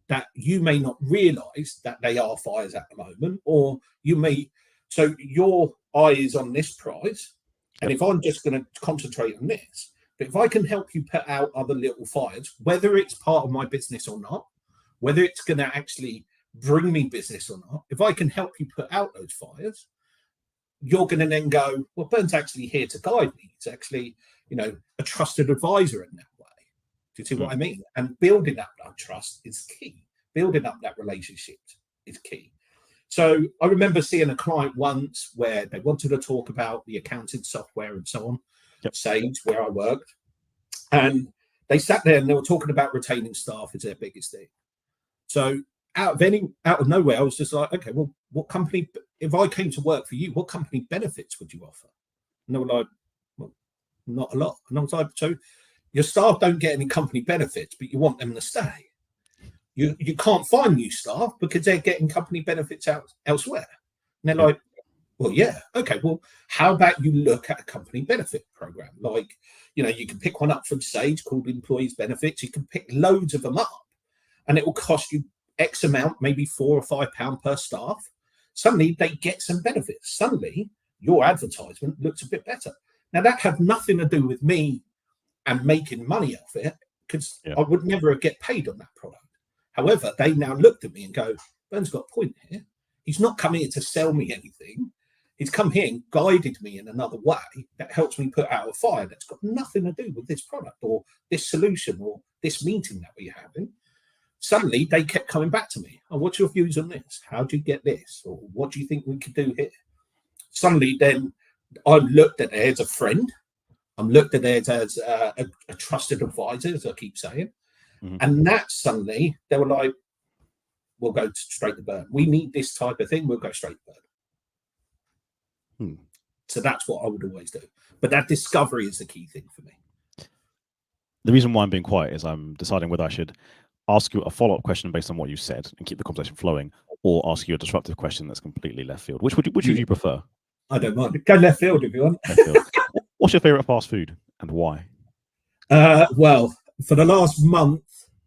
that you may not realize that they are fires at the moment, or you may, so your eye is on this prize. And if I'm just going to concentrate on this, but if I can help you put out other little fires, whether it's part of my business or not, whether it's going to actually bring me business or not, if I can help you put out those fires, you're going to then go, well, Bern's actually here to guide me. He's actually, you know, a trusted advisor in that way. Do you see what I mean? And building up that trust is key. Building up that relationship is key. So I remember seeing a client once where they wanted to talk about the accounting software and so on, Sage, where I worked. And they sat there and they were talking about retaining staff as their biggest thing. So out of nowhere, I was just like, okay, well, what company, if I came to work for you, what company benefits would you offer? And they were like, well, not a lot. And I was like, so your staff don't get any company benefits, but you want them to stay. You can't find new staff because they're getting company benefits elsewhere. And they're like, well, yeah, okay, well, how about you look at a company benefit program? Like, you know, you can pick one up from Sage called Employees Benefits. You can pick loads of them up and it will cost you X amount, maybe £4 or £5 per staff. Suddenly they get some benefits. Suddenly your advertisement looks a bit better. Now that had nothing to do with me and making money off it, because I would never get paid on that product. However, they now looked at me and go, Bern's got a point here. He's not come here to sell me anything. He's come here and guided me in another way that helps me put out a fire that's got nothing to do with this product or this solution or this meeting that we're having. Suddenly, they kept coming back to me. Oh, what's your views on this? How do you get this? Or what do you think we could do here? Suddenly, then, I'm looked at it as a friend. I'm looked at it as a trusted advisor, as I keep saying. And that suddenly, they were like, we'll go straight to Bern. We need this type of thing. We'll go straight to Bern. So that's what I would always do. But that discovery is the key thing for me. The reason why I'm being quiet is I'm deciding whether I should ask you a follow-up question based on what you said and keep the conversation flowing, or ask you a disruptive question that's completely left field. Which would you prefer? I don't mind. Go left field if you want. Left field. What's your favorite fast food and why? Well, for the last month,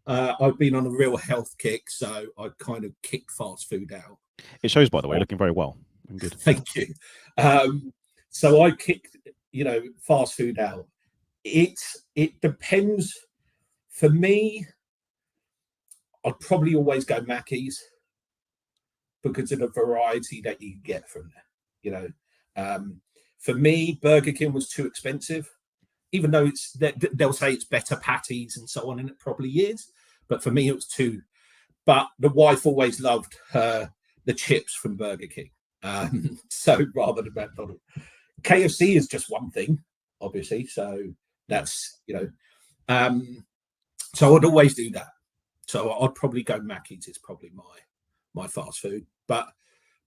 I've been on a real health kick, so I kind of kicked fast food out. It shows, by the way, looking very well. I'm good. Thank you. So I kicked, fast food out. It depends. For me, I'd probably always go Mackey's because of the variety that you get from there. You know, for me, Burger King was too expensive, even though they'll say it's better patties and so on, and it probably is. But for me, it was too. But the wife always loved the chips from Burger King. So rather than McDonald's, KFC is just one thing, obviously. So that's, you know, so I'd always do that. So I'd probably go Mackey's. It's probably my fast food. But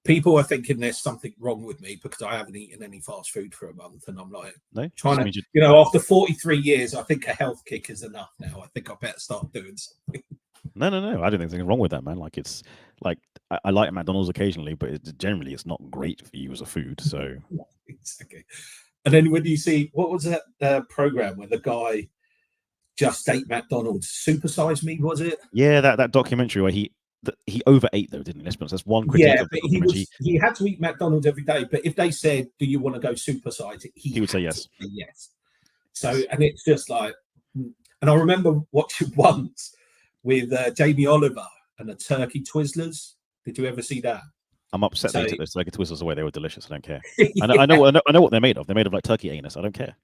people are thinking there's something wrong with me because I haven't eaten any fast food for a month, and I'm like, no, trying to, you know, after 43 years, I think a health kick is enough now. I think I better start doing something. No. I don't think there's anything wrong with that, man. Like, it's like I like McDonald's occasionally, but generally it's not great for you as a food. So exactly. And then when you see, what was that program where the guy just ate McDonald's? Supersize Me, was it? Yeah, that documentary where he overate though, didn't he? Let's be honest, that's one critique. Yeah, of the but he had to eat McDonald's every day. But if they said, "Do you want to go supersize it?" he would say yes. Yes. So, and it's just like, and I remember watching once with Jamie Oliver and the turkey Twizzlers. Did you ever see that? I'm upset they took those turkey Twizzlers away. They were delicious. I don't care. Yeah. I know what they're made of. They're made of like turkey anus. I don't care.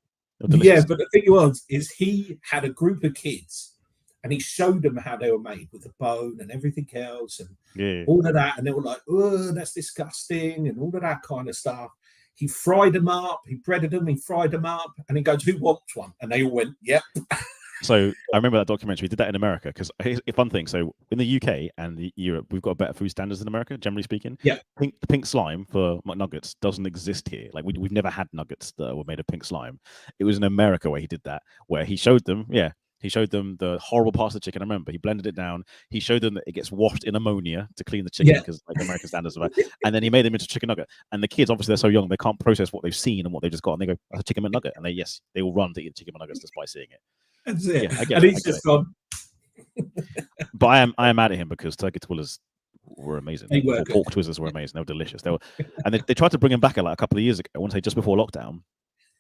Yeah, but the thing is he had a group of kids and he showed them how they were made with the bone and everything else and all of that. And they were like, oh, that's disgusting and all of that kind of stuff. He fried them up. He breaded them. He fried them up. And he goes, who wants one? And they all went, yep. So I remember that documentary. We did that in America because here's a fun thing. So in the UK and Europe, we've got better food standards than America, generally speaking. Yeah. The pink slime for McNuggets doesn't exist here. Like we've never had nuggets that were made of pink slime. It was in America where he did that, where he showed them, he showed them the horrible parts of the chicken. I remember he blended it down. He showed them that it gets washed in ammonia to clean the chicken because like American standards of it. And then he made them into chicken nugget. And the kids, obviously, they're so young, they can't process what they've seen and what they've just got. And they go, that's a chicken McNugget. And they all run to eat chicken McNuggets just by seeing it. That's it. Yeah, I get and it. he's just gone. But I am mad at him because turkey Twizzlers were amazing. Pork Twizzlers were amazing. They were delicious. And they tried to bring them back like a couple of years ago. I want to say just before lockdown.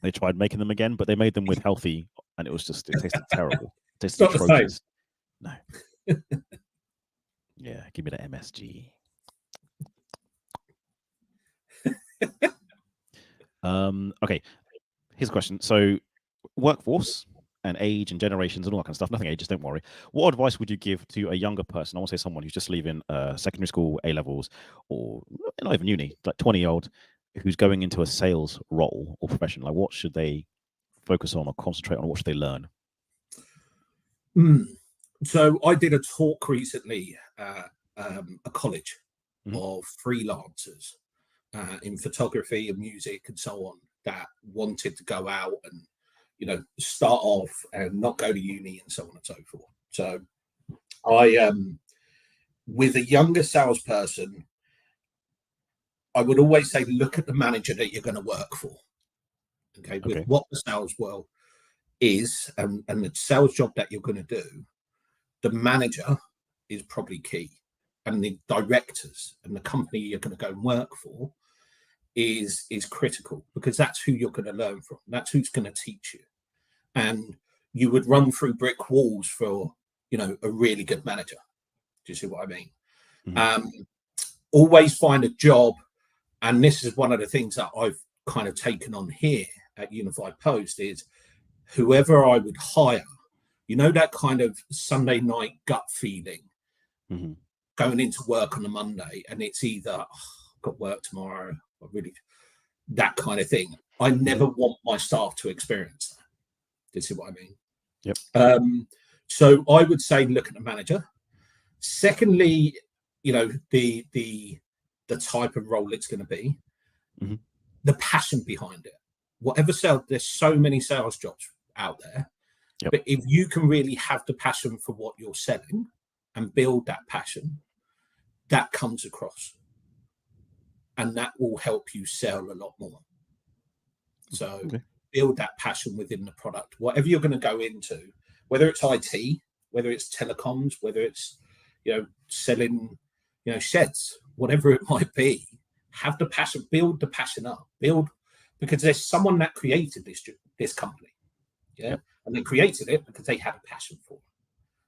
They tried making them again, but they made them with healthy, and it tasted terrible. It tasted atrocious. No. Yeah, give me the MSG. Okay. Here's a question. So, workforce and age and generations and all that kind of stuff. Nothing ages, don't worry. What advice would you give to a younger person? I want to say someone who's just leaving secondary school, A levels, or not even uni, like 20-year-old, who's going into a sales role or profession. Like, what should they focus on or concentrate on? What should they learn? So I did a talk recently at a college of freelancers in photography and music and so on that wanted to go out and, you know, start off and not go to uni and so on and so forth. So I, with a younger salesperson, I would always say, look at the manager that you're going to work for. Okay. With what the sales world is and the sales job that you're going to do, the manager is probably key. And the directors and the company you're going to go and work for is critical, because that's who you're going to learn from. That's who's going to teach you. And you would run through brick walls for, you know, a really good manager. Do you see what I mean? Always find a job. And this is one of the things that I've kind of taken on here at Unified Post is whoever I would hire, you know, that kind of Sunday night gut feeling going into work on a Monday, and it's either I've got work tomorrow, or really that kind of thing. I never want my staff to experience that. Do you see what I mean? Yep. So I would say look at the manager. Secondly, you know, the type of role it's going to be, the passion behind it. Whatever sales, there's so many sales jobs out there, but if you can really have the passion for what you're selling and build that passion, that comes across, and that will help you sell a lot more. So build that passion within the product, whatever you're going to go into, whether it's IT, whether it's telecoms, whether it's, you know, selling, you know, sheds, whatever it might be. Have the passion, build the passion up, because there's someone that created this company, and they created it because they had a passion for it.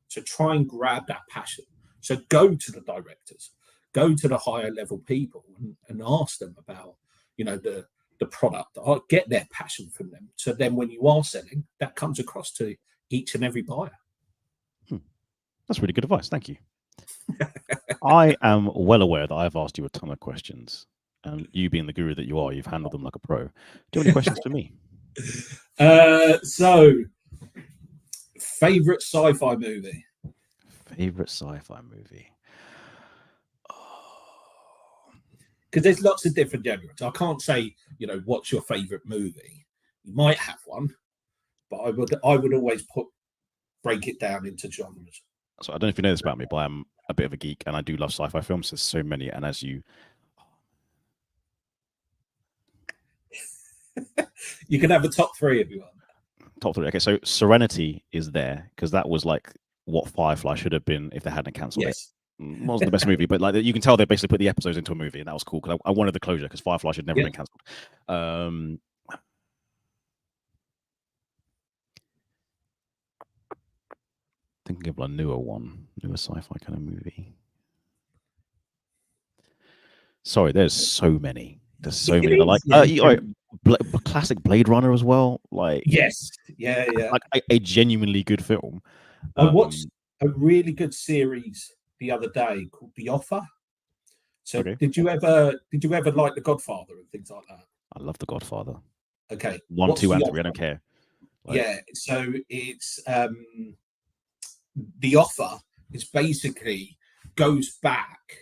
So try and grab that passion. So go to the directors, go to the higher level people, and ask them about, you know, the product. I get their passion from them. So then when you are selling, that comes across to each and every buyer. That's really good advice. Thank you. I am well aware that I've asked you a ton of questions, and you being the guru that you are, you've handled them like a pro. Do you have any questions for me? So, favorite sci-fi movie? Favorite sci-fi movie? Because there's lots of different genres. I can't say, you know, what's your favorite movie. You might have one, but I would always break it down into genres. So I don't know if you know this about me, but I'm a bit of a geek, and I do love sci-fi films. There's so many, and as you can have a top 3 if you want. Top 3. Okay, so Serenity is there because that was like what Firefly should have been if they hadn't cancelled it. It wasn't the best movie, but like you can tell they basically put the episodes into a movie, and that was cool because I wanted the closure because Firefly should never been cancelled. Thinking of a newer sci-fi kind of movie. Sorry, there's so many. There's so many. Like classic Blade Runner as well. Like like a genuinely good film. I watched a really good series the other day called The Offer. So did you ever like The Godfather and things like that? I love The Godfather. Okay. 1, 2, and 3. I don't care. Like, so it's The Offer is basically goes back.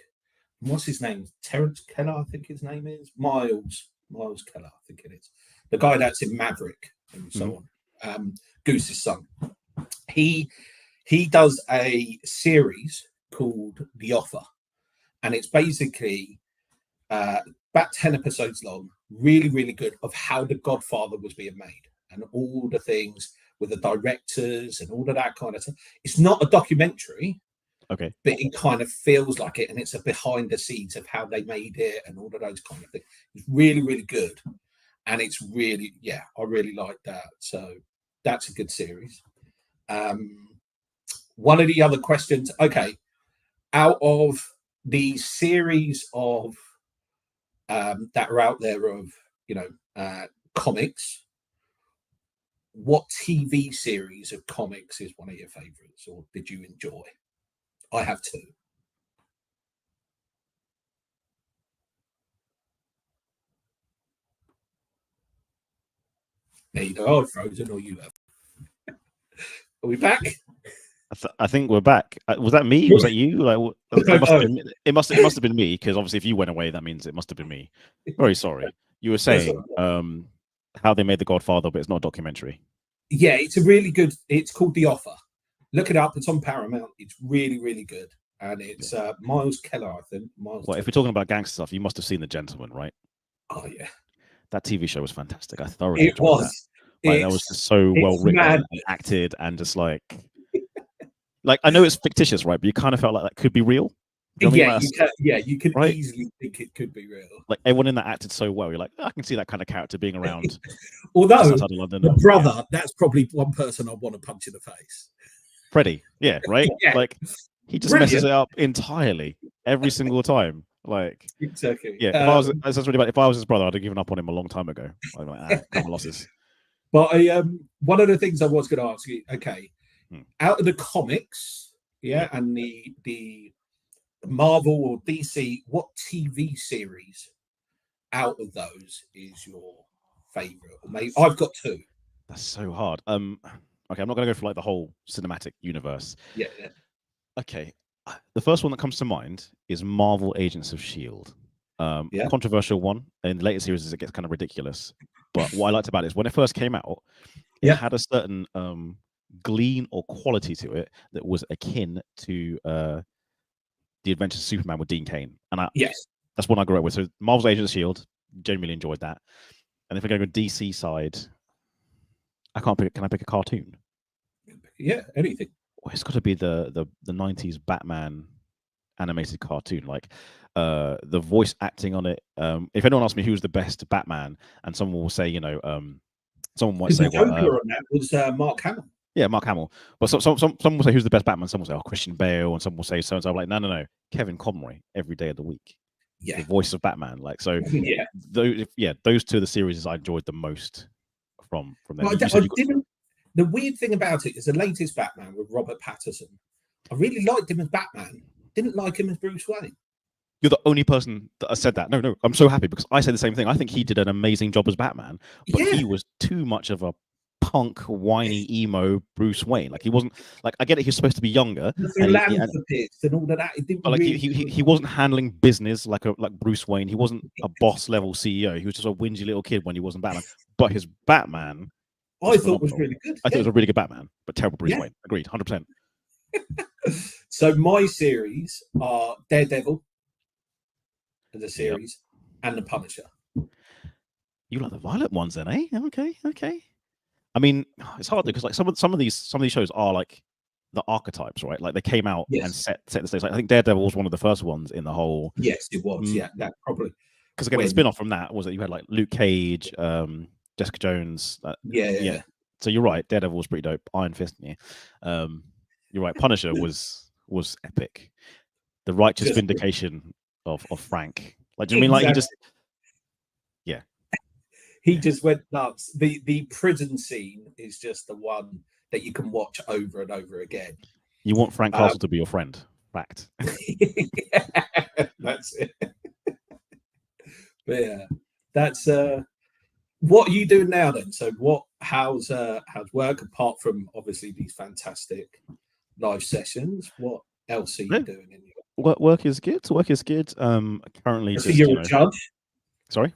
What's his name? Terrence Keller, I think his name is. Miles Keller, I think it is. The guy that's in Maverick and so on. Goose's son. He does a series called The Offer, and it's basically about 10 episodes long, really, really good, of how The Godfather was being made and all the things with the directors and all of that kind of stuff. It's not a documentary, but it kind of feels like it, and it's a behind the scenes of how they made it and all of those kind of things. It's really, really good, and it's really, I really like that. So that's a good series. One of the other questions, out of the series of that are out there of, you know, comics, what TV series of comics is one of your favorites, or did you enjoy? I have 2. There you go. Frozen, or you have. Are we back? I think we're back. Was that me? Was that you? Like, it must have been me, because obviously if you went away, that means it must have been me. Very sorry. You were saying how they made The Godfather, but it's not a documentary. Yeah, it's a really good. It's called The Offer. Look it up. It's on Paramount. It's really, really good, and it's Miles Keller, I think. Well, if we're talking about gangster stuff, you must have seen The Gentleman, right? Oh yeah, that TV show was fantastic. I thoroughly enjoyed that. That was just so well written and acted, and just like I know it's fictitious, right? But you kind of felt like that could be real. You know you can easily think it could be real. Like everyone in that acted so well. You're like, I can see that kind of character being around. Although the brother, that's probably one person I want to punch in the face. Freddie, right? Like he just messes it up entirely every single time. Like exactly. Yeah. If I was, that's really bad. If I was his brother, I'd have given up on him a long time ago. I'd be like, couple losses. But one of the things I was going to ask you, out of the comics, and the Marvel or DC, what TV series out of those is your favorite? Or maybe I've got 2. That's so hard. Okay, I'm not going to go for like the whole cinematic universe. Yeah. Okay, the first one that comes to mind is Marvel Agents of S.H.I.E.L.D. Controversial one. In the later series, it gets kind of ridiculous. But what I liked about it is when it first came out, it had a certain gleam or quality to it that was akin to The Adventures of Superman with Dean Cain. And that's one I grew up with. So Marvel's Agents of S.H.I.E.L.D., genuinely enjoyed that. And if I go to DC side, I can't pick. Can I pick a cartoon? Yeah, anything. Well, it's got to be the 90s Batman animated cartoon. Like the voice acting on it. If anyone asks me who's the best Batman, and someone will say, someone might say the Joker on that was Mark Hamill. Yeah, Mark Hamill. But some will say who's the best Batman. Some will say Christian Bale, and some will say so and so. I'm like, no, Kevin Conroy every day of the week. Yeah, the voice of Batman. Like so, yeah. Those two are the series I enjoyed the most from them. Well, I didn't. The weird thing about it is the latest Batman with Robert Pattinson. I really liked him as Batman. Didn't like him as Bruce Wayne. You're the only person that has said that. No, I'm so happy because I said the same thing. I think he did an amazing job as Batman, but he was too much of a punk, whiny, emo Bruce Wayne. Like he wasn't like I get it. He's supposed to be younger, the philanthropist and all of that. It didn't but like really he wasn't handling business like Bruce Wayne. He wasn't a boss level CEO. He was just a whingy little kid when he wasn't Batman. But his Batman, I thought was really good. I thought it was a really good Batman, but terrible Bruce Wayne. Agreed, 100%. So my series are Daredevil as a series and The Punisher. You like the violent ones then, eh? Okay. I mean, it's hard because like some of these shows are like the archetypes, right? Like they came out and set the stage. Like, I think Daredevil was one of the first ones in the whole. Yes, it was. Yeah, that probably. Because again, the spin-off from that was that you had like Luke Cage, Jessica Jones. Yeah. So you're right. Daredevil was pretty dope. Iron Fist, yeah. You're right. Punisher was epic. The righteous vindication of Frank. Like, do you mean like he just? Yeah. He just went nuts. The prison scene is just the one that you can watch over and over again. You want Frank Castle to be your friend. Fact. That's it. But yeah, that's what are you doing now then? So how's work apart from obviously these fantastic live sessions? What else are you doing in your work is good. Work is good. Currently I see you're a judge. Sorry?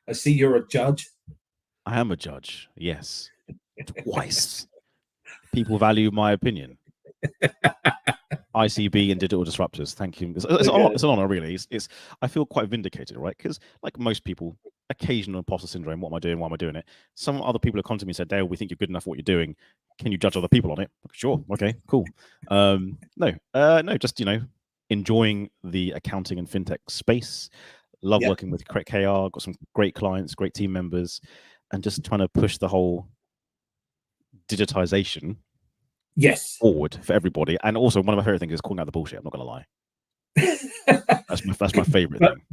I see you're a judge. I am a judge, yes. Twice. People value my opinion. ICB and Digital Disruptors. Thank you. It's an honor, really. It's I feel quite vindicated, right? Because like most people, occasional imposter syndrome. What am I doing? Why am I doing it? Some other people have come to me and said, Dale, we think you're good enough for what you're doing. Can you judge other people on it? Sure. Okay, cool. No, just enjoying the accounting and fintech space. Love working with critic. Got some great clients, great team members, and just trying to push the whole digitization forward for everybody. And also one of my favorite things is calling out the bullshit. I'm not gonna lie. That's my favorite thing.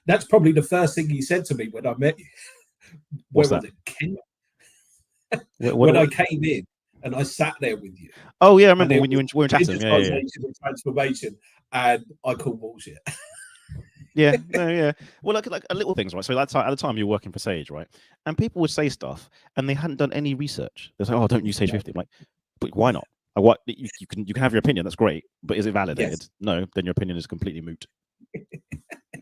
That's probably the first thing you said to me when I met you. What's that? When I came in and I sat there with you. Oh yeah, I remember when you were chatting. Yeah. Transformation, and I call bullshit. Yeah. Well, like a little things, right? So at the time you're working for Sage, right? And people would say stuff, and they hadn't done any research. They're like, "Oh, don't use Sage 50." I'm like, but why not? What you can have your opinion. That's great, but is it validated? Yes. No, then your opinion is completely moot.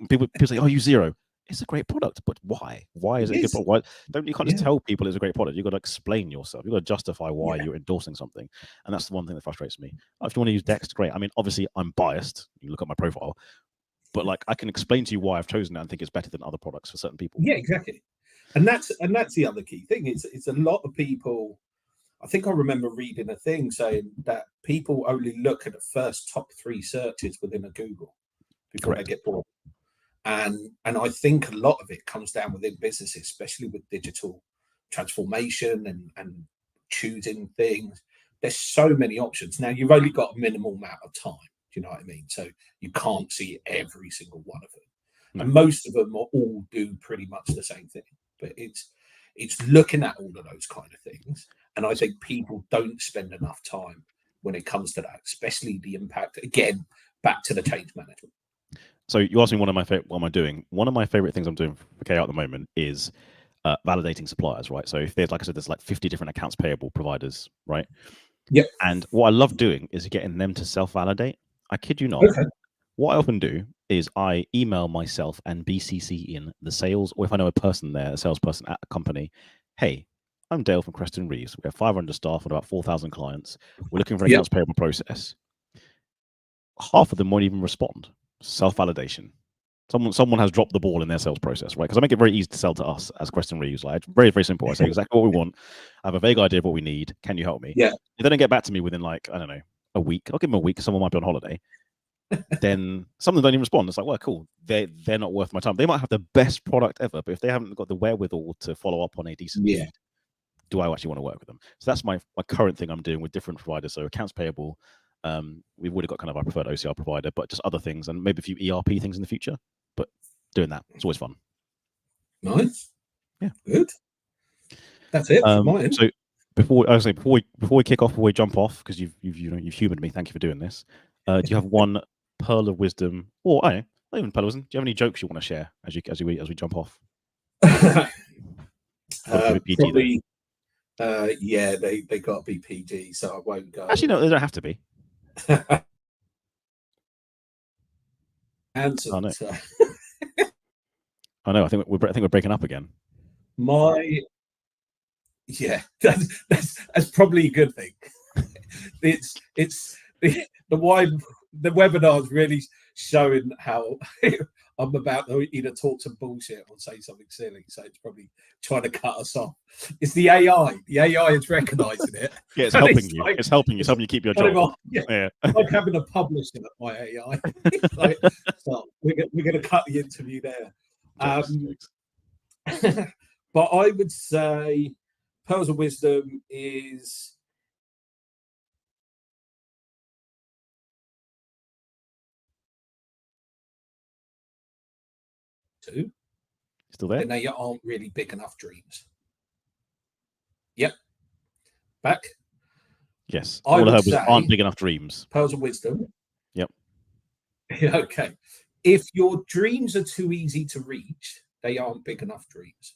people say, "Oh, use Zero." It's a great product, but why? Why is it a good product? Why you can't just tell people it's a great product. You've got to explain yourself. You've got to justify why you're endorsing something, and that's the one thing that frustrates me. If you want to use Dext, great. I mean, obviously, I'm biased. You look at my profile. But like I can explain to you why I've chosen it and think it's better than other products for certain people. Yeah, exactly. And that's the other key thing. It's a lot of people. I think I remember reading a thing saying that people only look at the first top 3 searches within a Google before they get bored. And I think a lot of it comes down within businesses, especially with digital transformation and choosing things. There's so many options. Now you've only got a minimal amount of time. Do you know what I mean? So you can't see every single one of them. No. And most of them all do pretty much the same thing. But it's looking at all of those kind of things. And I think people don't spend enough time when it comes to that, especially the impact. Again, back to the change management. So you asked me what am I doing? One of my favorite things I'm doing for KO at the moment is validating suppliers, right? So if there's, like I said, there's like 50 different accounts payable providers, right? Yep. And what I love doing is getting them to self-validate. I kid you not. Okay. What I often do is I email myself and BCC in the sales, or if I know a person there, a salesperson at a company, hey, I'm Dale from Creston Reeves. We have 500 staff and about 4,000 clients. We're looking for an accounts payable process. Half of them won't even respond. Self-validation. Someone has dropped the ball in their sales process, right? Because I make it very easy to sell to us as Creston Reeves. Like, very, very simple. I say exactly what we want. I have a vague idea of what we need. Can you help me? Yeah. If they don't get back to me within, like, I don't know, a week, I'll give them a week. Someone might be on holiday. Then some of them don't even respond. It's like, well, cool. They're not worth my time. They might have the best product ever, but if they haven't got the wherewithal to follow up on a decent need, do I actually want to work with them? So that's my current thing I'm doing with different providers. So accounts payable, we've already got kind of our preferred OCR provider, but just other things and maybe a few ERP things in the future. But doing that, it's always fun. Nice. Yeah. Good. That's it from my end. So before we kick off, before we jump off, because you've humoured me. Thank you for doing this. Do you have one pearl of wisdom, or not even pearl of wisdom? Do you have any jokes you want to share as we jump off? Probably. Yeah, they got to be PG, so I won't go. Actually, no, they don't have to be. Answer. Oh, no. I know. I think we're breaking up again. Yeah, that's probably a good thing. It's the webinar is really showing how I'm about to either talk some bullshit or say something silly. So it's probably trying to cut us off. It's the AI. The AI is recognizing it. Yeah, it's helping you. It's helping you. It's helping you keep your job. Yeah. Like having a publisher at my AI. So we're going to cut the interview there. Jokes. But I would say pearls of wisdom is two. Still there? And they aren't really big enough dreams. Yep. Back. Yes. All I heard was aren't big enough dreams. Pearls of wisdom. Yep. Okay. If your dreams are too easy to reach, they aren't big enough dreams.